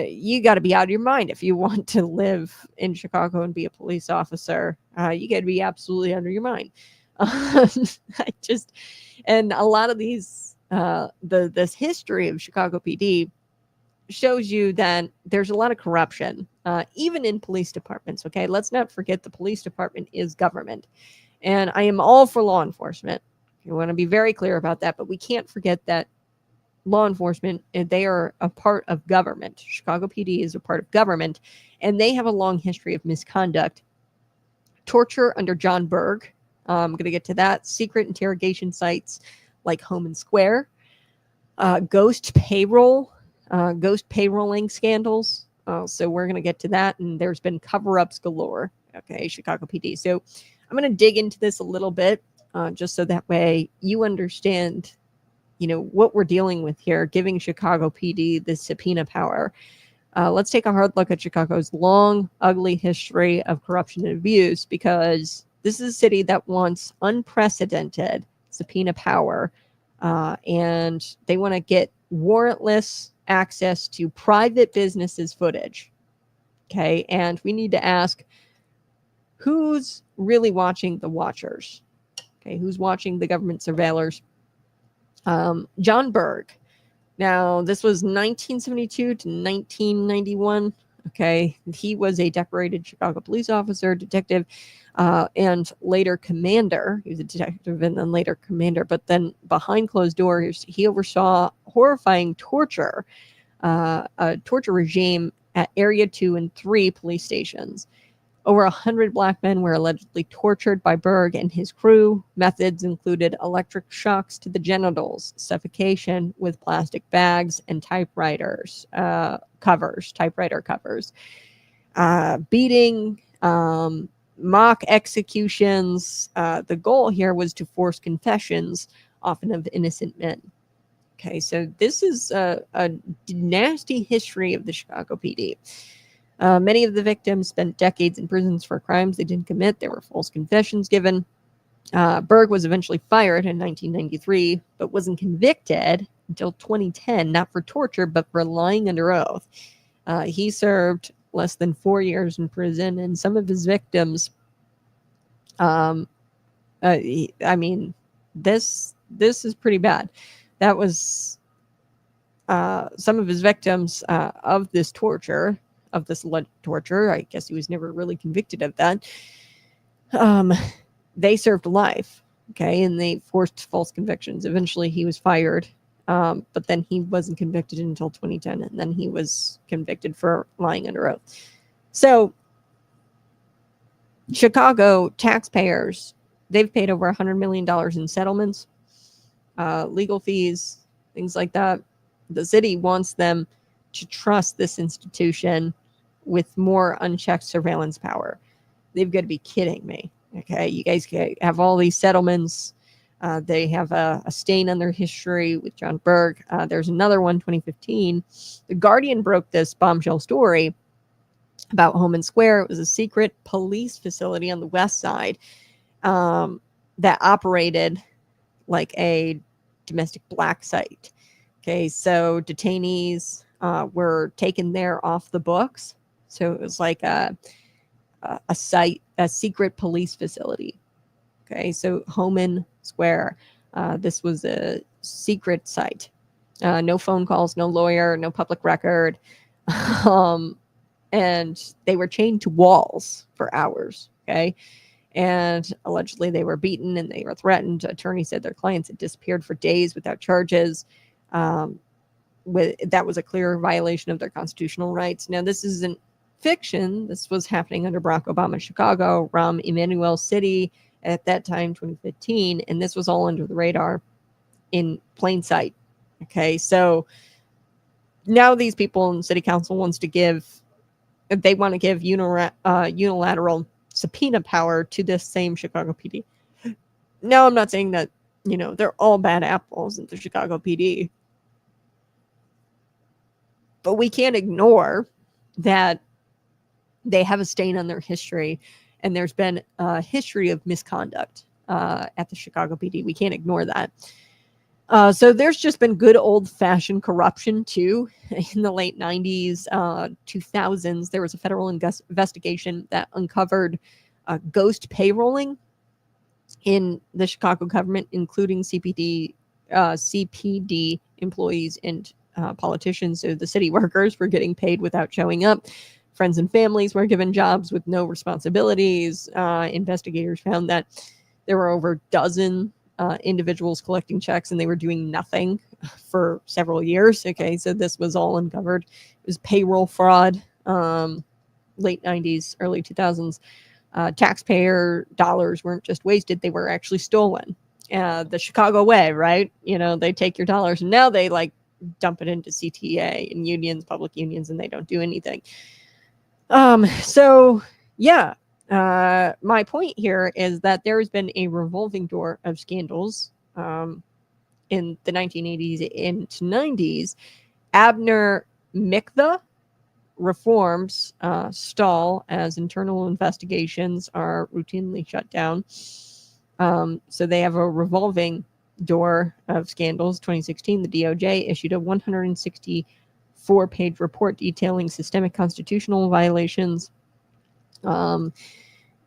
you got to be out of your mind if you want to live in Chicago and be a police officer. You got to be absolutely out of your mind. And a lot of these, this history of Chicago PD shows you that there's a lot of corruption, even in police departments. Okay, let's not forget the police department is government, and I am all for law enforcement. I want to be very clear about that, but we can't forget that law enforcement, they are a part of government. Chicago PD is a part of government, and they have a long history of misconduct. Torture under John Burge, I'm going to get to that. Secret interrogation sites like Homan Square, ghost payrolling scandals. So we're going to get to that. And there's been cover-ups galore. Okay, Chicago PD. So I'm going to dig into this a little bit, just so that way you understand, what we're dealing with here, giving Chicago PD this subpoena power. Let's take a hard look at Chicago's long, ugly history of corruption and abuse, because this is a city that wants unprecedented subpoena power, and they want to get warrantless access to private businesses' footage. Okay, and we need to ask, who's really watching the watchers? Okay, who's watching the government surveillors? John Burge. Now, this was 1972 to 1991. Okay, he was a decorated Chicago police officer, detective, and later commander. He was a detective and then later commander. But then behind closed doors, he oversaw horrifying torture, a torture regime at Area 2 and 3 police stations. Over 100 black men were allegedly tortured by Burge and his crew. Methods included electric shocks to the genitals, suffocation with plastic bags, and typewriter covers, beating, mock executions. The goal here was to force confessions, often of innocent men. Okay, so this is a nasty history of the Chicago PD. Many of the victims spent decades in prisons for crimes they didn't commit. There were false confessions given. Burge was eventually fired in 1993, but wasn't convicted until 2010, not for torture, but for lying under oath. He served less than 4 years in prison, and some of his victims, this is pretty bad. That was some of his victims of this torture. Of this alleged torture. I guess he was never really convicted of that. They served life, okay, and they forced false convictions. Eventually, he was fired, but then he wasn't convicted until 2010, and then he was convicted for lying under oath. So, Chicago taxpayers, they've paid over $100 million in settlements, legal fees, things like that. The city wants them to trust this institution with more unchecked surveillance power. They've got to be kidding me. Okay, you guys have all these settlements. They have a stain on their history with John Burge. There's another one, 2015. The Guardian broke this bombshell story about Homan Square. It was a secret police facility on the west side that operated like a domestic black site. Okay, so detainees were taken there off the books. So it was like a site, a secret police facility. Okay, so Homan Square, this was a secret site. No phone calls, no lawyer, no public record. And they were chained to walls for hours. Okay. And allegedly they were beaten and they were threatened. Attorneys said their clients had disappeared for days without charges. That was a clear violation of their constitutional rights. Now, this isn't fiction. This was happening under Barack Obama's Chicago, Rahm Emanuel's city at that time, 2015, and this was all under the radar in plain sight. Okay, so now these people in city council want to give unilateral subpoena power to this same Chicago PD. Now, I'm not saying that, they're all bad apples in the Chicago PD, but we can't ignore that they have a stain on their history, and there's been a history of misconduct at the Chicago PD. We can't ignore that. So there's just been good old-fashioned corruption, too. In the late 90s, 2000s, there was a federal investigation that uncovered ghost payrolling in the Chicago government, including CPD employees and politicians. So the city workers were getting paid without showing up. Friends and families were given jobs with no responsibilities. Investigators found that there were over a dozen individuals collecting checks, and they were doing nothing for several years. Okay, so this was all uncovered. It was payroll fraud, late 90s, early 2000s. taxpayer dollars weren't just wasted, they were actually stolen. The Chicago way, right? They take your dollars and now they like dump it into CTA and unions, public unions, and they don't do anything. So yeah, my point here is that there has been a revolving door of scandals in the 1980s and 90s. Abner Mikva reforms stall as internal investigations are routinely shut down. So they have a revolving door of scandals. 2016, the DOJ issued a 164-page report detailing systemic constitutional violations. Chicago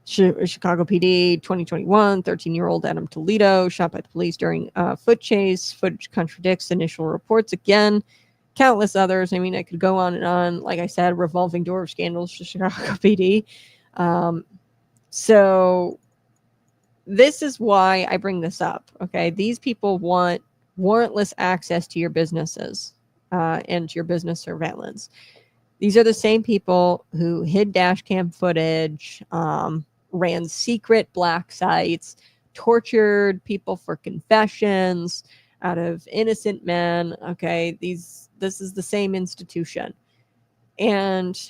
PD, 2021, 13-year-old Adam Toledo shot by the police during a foot chase. Footage contradicts initial reports again. Countless others. I mean, I could go on and on. Like I said, revolving door of scandals to Chicago PD. So this is why I bring this up. Okay, these people want warrantless access to your businesses and to your business surveillance. These are the same people who hid dash cam footage, ran secret black sites, tortured people for confessions out of innocent men. Okay, this is the same institution. And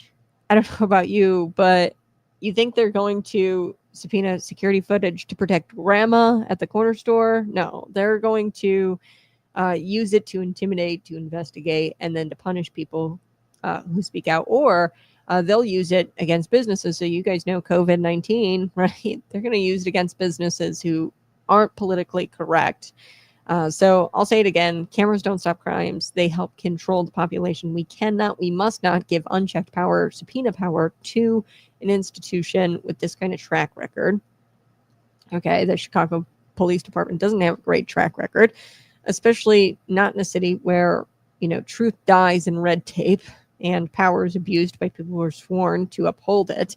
I don't know about you, but you think they're going to subpoena security footage to protect grandma at the corner store? No, they're going to use it to intimidate, to investigate, and then to punish people who speak out, or they'll use it against businesses. So you guys know COVID-19, right? They're going to use it against businesses who aren't politically correct. So I'll say it again, cameras don't stop crimes. They help control the population. We must not give unchecked power, subpoena power to an institution with this kind of track record. Okay, the Chicago Police Department doesn't have a great track record, especially not in a city where, truth dies in red tape and power is abused by people who are sworn to uphold it,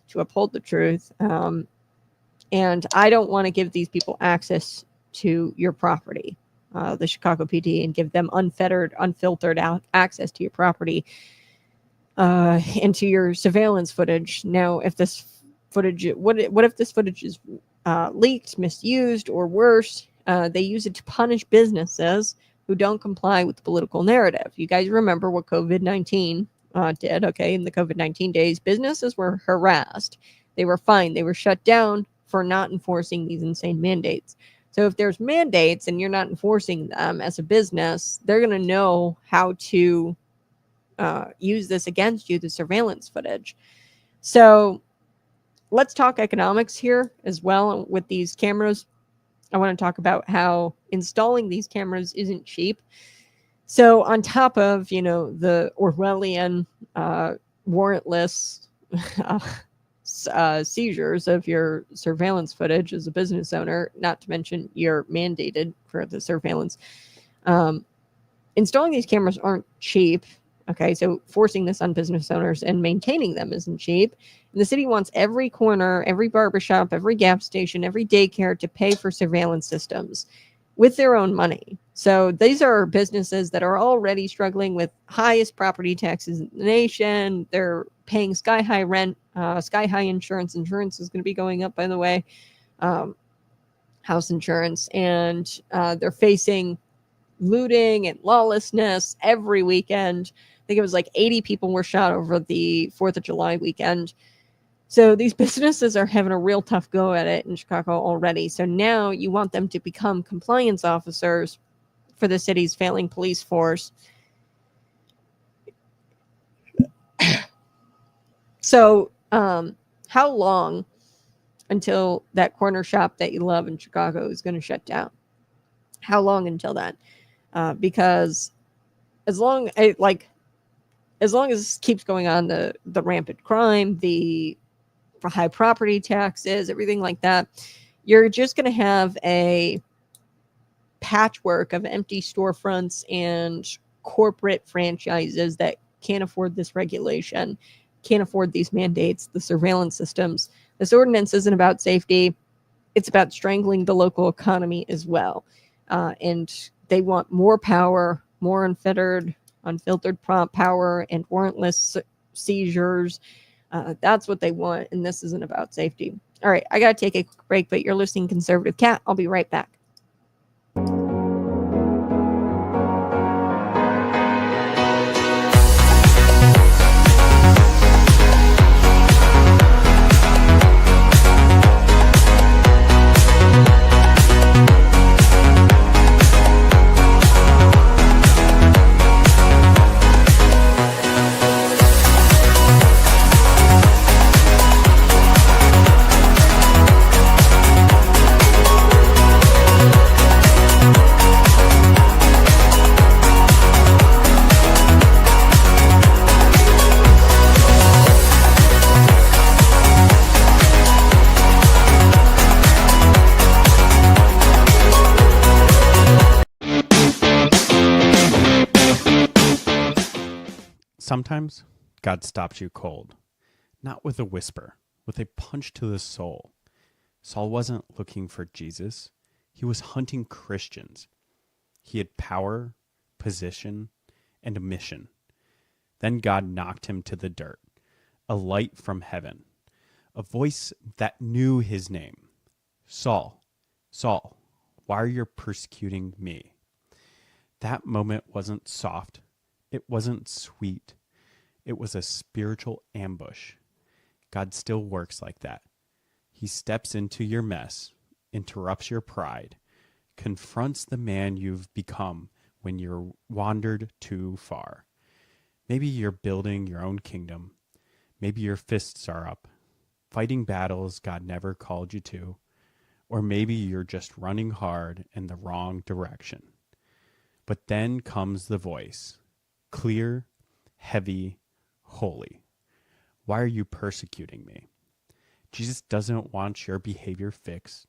to uphold the truth. And I don't want to give these people access to your property, the Chicago PD, and give them unfettered, unfiltered access to your property and to your surveillance footage. Now, if this footage, what if this footage is leaked, misused, or worse? They use it to punish businesses who don't comply with the political narrative. You guys remember what COVID-19 did, okay? In the COVID-19 days, businesses were harassed. They were fined. They were shut down for not enforcing these insane mandates. So if there's mandates and you're not enforcing them as a business, they're going to know how to use this against you, the surveillance footage. So let's talk economics here as well with these cameras. I want to talk about how installing these cameras isn't cheap. So on top of, the Orwellian warrantless seizures of your surveillance footage as a business owner, not to mention you're mandated for the surveillance, installing these cameras aren't cheap. Okay, so forcing this on business owners and maintaining them isn't cheap. And the city wants every corner, every barbershop, every gas station, every daycare to pay for surveillance systems with their own money. So these are businesses that are already struggling with highest property taxes in the nation. They're paying sky high rent, sky high insurance. Insurance is going to be going up, by the way, house insurance. And they're facing looting and lawlessness every weekend. I think it was like 80 people were shot over the 4th of July weekend. So these businesses are having a real tough go at it in Chicago already. So now you want them to become compliance officers for the city's failing police force. So how long until that corner shop that you love in Chicago is going to shut down? How long until that? Because as long as this keeps going on, the rampant crime, the high property taxes, everything like that, you're just going to have a patchwork of empty storefronts and corporate franchises that can't afford this regulation, can't afford these mandates, the surveillance systems. This ordinance isn't about safety. It's about strangling the local economy as well. And they want more power, more unfettered, unfiltered prompt power, and warrantless seizures. That's what they want, and this isn't about safety. All right, I got to take a quick break, but you're listening to Conservative Cat. I'll be right back. Sometimes God stops you cold, not with a whisper, with a punch to the soul. Saul wasn't looking for Jesus. He was hunting Christians. He had power, position, and a mission. Then God knocked him to the dirt, a light from heaven, a voice that knew his name. Saul, Saul, why are you persecuting me? That moment wasn't soft. It wasn't sweet. It was a spiritual ambush. God still works like that. He steps into your mess, interrupts your pride, confronts the man you've become when you're wandered too far. Maybe you're building your own kingdom. Maybe your fists are up, fighting battles God never called you to. Or maybe you're just running hard in the wrong direction. But then comes the voice, clear, heavy, holy. Why are you persecuting me? Jesus doesn't want your behavior fixed.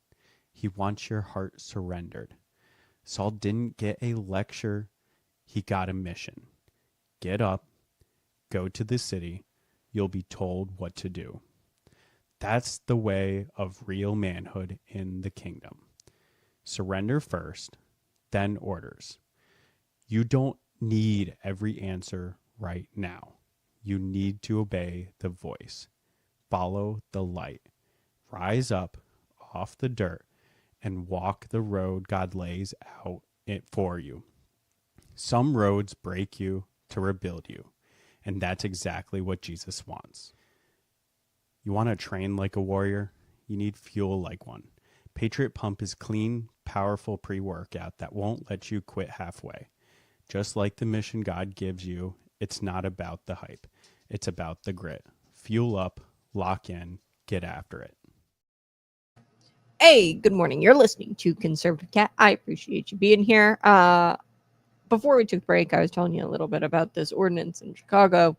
He wants your heart surrendered. Saul didn't get a lecture. He got a mission. Get up, go to the city. You'll be told what to do. That's the way of real manhood in the kingdom. Surrender first, then orders. You don't need every answer right now. You need to obey the voice. Follow the light. Rise up off the dirt and walk the road God lays out it for you. Some roads break you to rebuild you, and that's exactly what Jesus wants. You want to train like a warrior? You need fuel like one. Patriot Pump is clean, powerful pre-workout that won't let you quit halfway. Just like the mission God gives you, it's not about the hype. It's about the grit. Fuel up, lock in, get after it. Hey, good morning. You're listening to Conservative Cat. I appreciate you being here. Before we took a break, I was telling you a little bit about this ordinance in Chicago.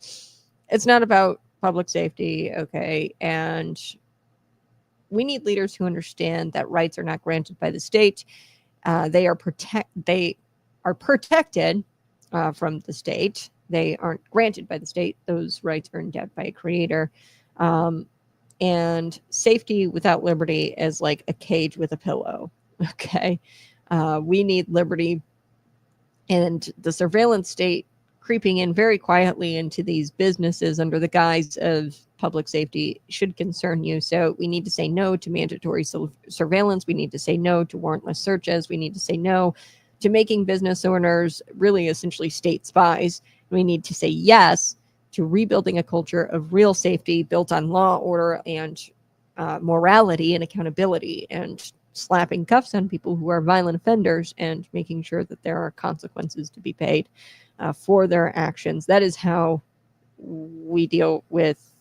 It's not about public safety, okay? And we need leaders who understand that rights are not granted by the state. They are protected from the state. They aren't granted by the state. Those rights are endowed by a creator. And safety without liberty is like a cage with a pillow. Okay. We need liberty, and the surveillance state creeping in very quietly into these businesses under the guise of public safety should concern you. So we need to say no to mandatory surveillance. We need to say no to warrantless searches. We need to say no to making business owners really essentially state spies. We need to say yes to rebuilding a culture of real safety built on law, order, and morality and accountability, and slapping cuffs on people who are violent offenders and making sure that there are consequences to be paid for their actions. That is how we deal with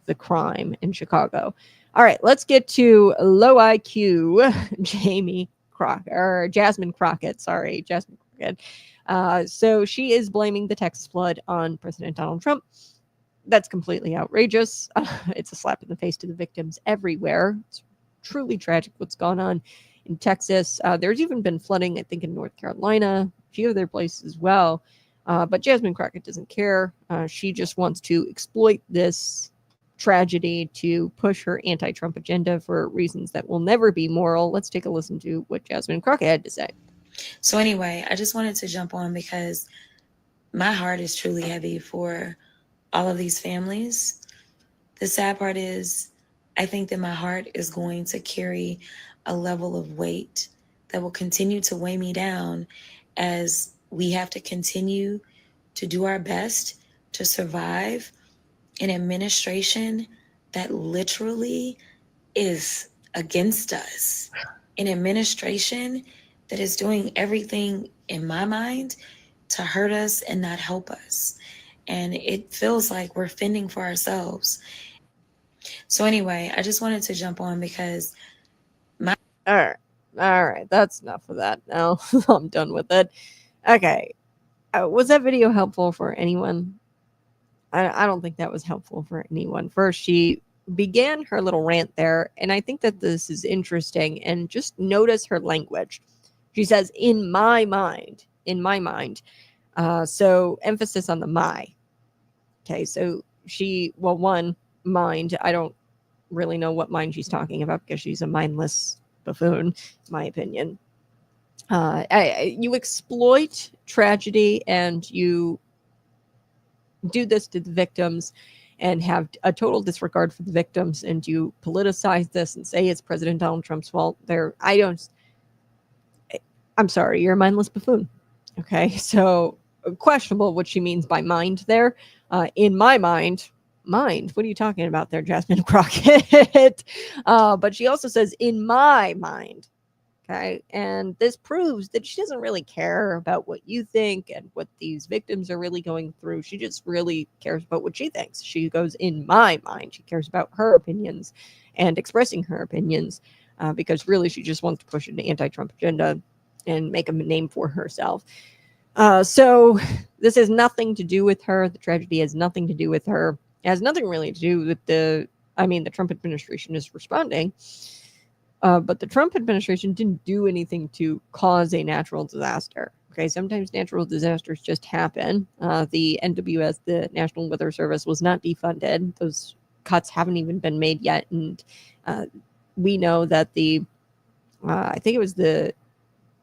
the crime in Chicago. All right, let's get to low IQ Jasmine Crockett. So she is blaming the Texas flood on President Donald Trump. That's completely outrageous. It's a slap in the face to the victims everywhere. It's truly tragic what's gone on in Texas. There's even been flooding, I think, in North Carolina, a few other places as well. But Jasmine Crockett doesn't care. She just wants to exploit this tragedy to push her anti-Trump agenda for reasons that will never be moral. Let's take a listen to what Jasmine Crockett had to say. So anyway, I just wanted to jump on because my heart is truly heavy for all of these families. The sad part is, I think that my heart is going to carry a level of weight that will continue to weigh me down as we have to continue to do our best to survive an administration that literally is against us. An administration that is doing everything, in my mind, to hurt us and not help us. And it feels like we're fending for ourselves. So, anyway, I just wanted to jump on because All right. All right. That's enough of that now. I'm done with it. Okay. Was that video helpful for anyone? I don't think that was helpful for anyone. First, she began her little rant there, and I think that this is interesting. And just notice her language. She says, in my mind, so emphasis on the my. Okay, so one, mind. I don't really know what mind she's talking about because she's a mindless buffoon, in my opinion. You exploit tragedy and you do this to the victims and have a total disregard for the victims, and you politicize this and say it's President Donald Trump's fault. I'm sorry, you're a mindless buffoon. Okay, so questionable what she means by mind there. In my mind, what are you talking about there, Jasmine Crockett? But she also says, in my mind. Okay. And this proves that she doesn't really care about what you think and what these victims are really going through. She just really cares about what she thinks. She goes, in my mind. She cares about her opinions and expressing her opinions because really she just wants to push an anti-Trump agenda and make a name for herself. So this has nothing to do with her. The tragedy has nothing to do with her. It has nothing really to do with the Trump administration is responding. But the Trump administration didn't do anything to cause a natural disaster. Okay, sometimes natural disasters just happen. The NWS, the National Weather Service, was not defunded. Those cuts haven't even been made yet. And we know that I think it was the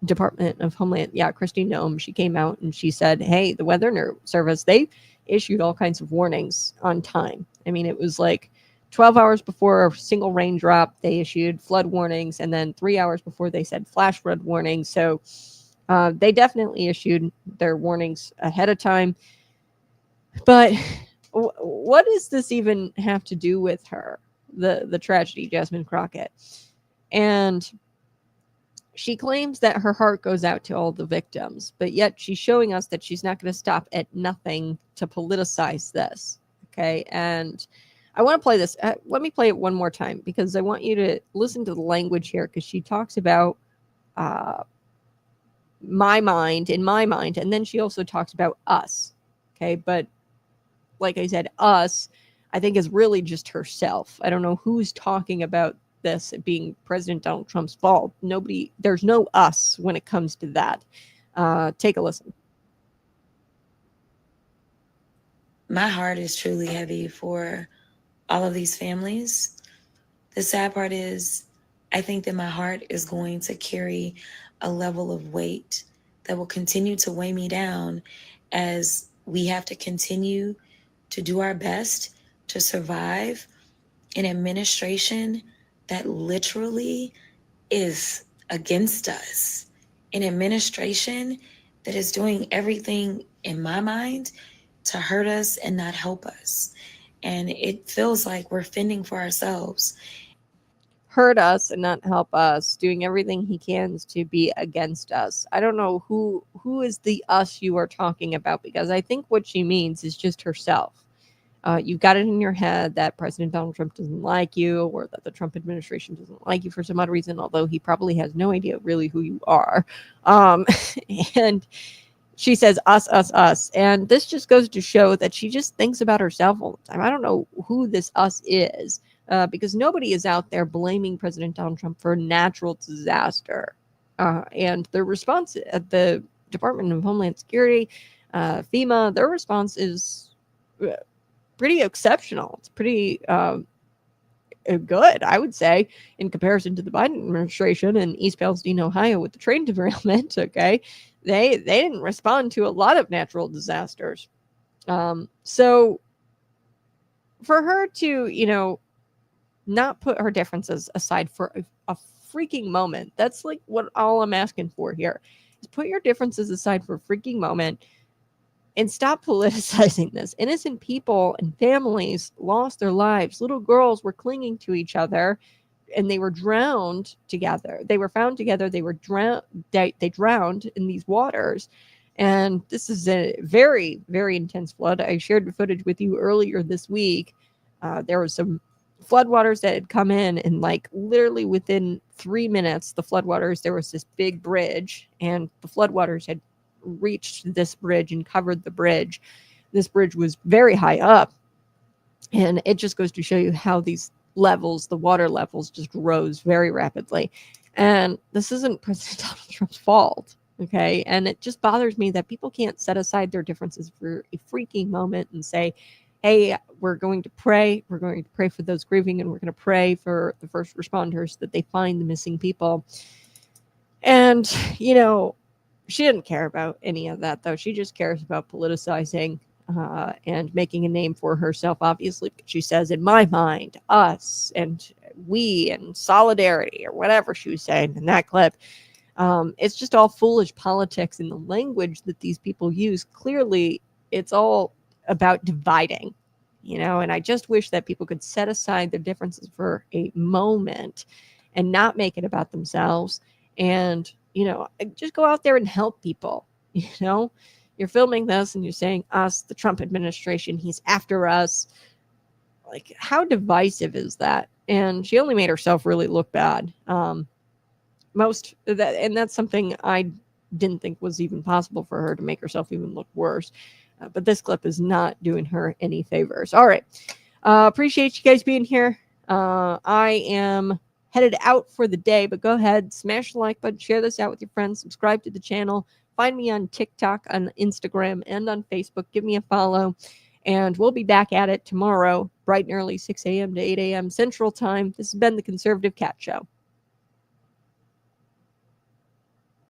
Department of Homeland, Christine Noem, she came out and she said, hey, the Weather Service, they issued all kinds of warnings on time. I mean, it was like 12 hours before a single raindrop, they issued flood warnings, and then 3 hours before they said flash flood warnings. So they definitely issued their warnings ahead of time. But what does this even have to do with her, the tragedy, Jasmine Crockett? And she claims that her heart goes out to all the victims, but yet she's showing us that she's not going to stop at nothing to politicize this. Okay, and I want to play this. Let me play it one more time because I want you to listen to the language here, because she talks about my mind, in my mind, and then she also talks about us. Okay, but like I said, us, I think, is really just herself. I don't know who's talking about this being President Donald Trump's fault. There's no us when it comes to that. Take a listen. my heart is truly heavy for all of these families. The sad part is, I think that my heart is going to carry a level of weight that will continue to weigh me down as we have to continue to do our best to survive an administration that literally is against us. An administration that is doing everything, in my mind, to hurt us and not help us. And it feels like we're fending for ourselves. Hurt us and not help us, doing everything he can to be against us. I don't know who is the us you are talking about, because I think what she means is just herself. You've got it in your head that President Donald Trump doesn't like you, or that the Trump administration doesn't like you for some odd reason, although he probably has no idea really who you are. And she says us. And this just goes to show that she just thinks about herself all the time. I don't know who this us is, because nobody is out there blaming President Donald Trump for a natural disaster. And the response at the Department of Homeland Security, FEMA, their response is pretty exceptional. It's pretty good, I would say, in comparison to the Biden administration in East Palestine, Ohio, with the train derailment. Okay, they didn't respond to a lot of natural disasters. So for her to, not put her differences aside for a freaking moment. That's like what all I'm asking for here is put your differences aside for a freaking moment and stop politicizing this. Innocent people and families lost their lives. Little girls were clinging to each other and they were drowned together. They were found together. They were drowned. They drowned in these waters. And this is a very, very intense flood. I shared the footage with you earlier this week. There was some floodwaters that had come in, and like literally within 3 minutes, the floodwaters, there was this big bridge, and the floodwaters had reached this bridge and covered the bridge. This bridge was very high up, and it just goes to show you how these levels, the water levels, just rose very rapidly. And this isn't President Donald Trump's fault. Okay. And it just bothers me that people can't set aside their differences for a freaking moment and say, hey, we're going to pray. We're going to pray for those grieving, and we're going to pray for the first responders that they find the missing people. And, she didn't care about any of that, though. She just cares about politicizing and making a name for herself, obviously. She says, in my mind, us and we and solidarity, or whatever she was saying in that clip. It's just all foolish politics, and the language that these people use, clearly it's all about dividing, and I just wish that people could set aside their differences for a moment and not make it about themselves, and just go out there and help people. You're filming this and you're saying us, the Trump administration, he's after us. Like, how divisive is that? And she only made herself really look bad. And that's something I didn't think was even possible for her, to make herself even look worse. But this clip is not doing her any favors. All right. Appreciate you guys being here. I am headed out for the day, but go ahead, smash the like button, share this out with your friends, subscribe to the channel, find me on TikTok, on Instagram, and on Facebook. Give me a follow, and we'll be back at it tomorrow, bright and early, 6 a.m. to 8 a.m. Central Time. This has been the Conservative Cat Show.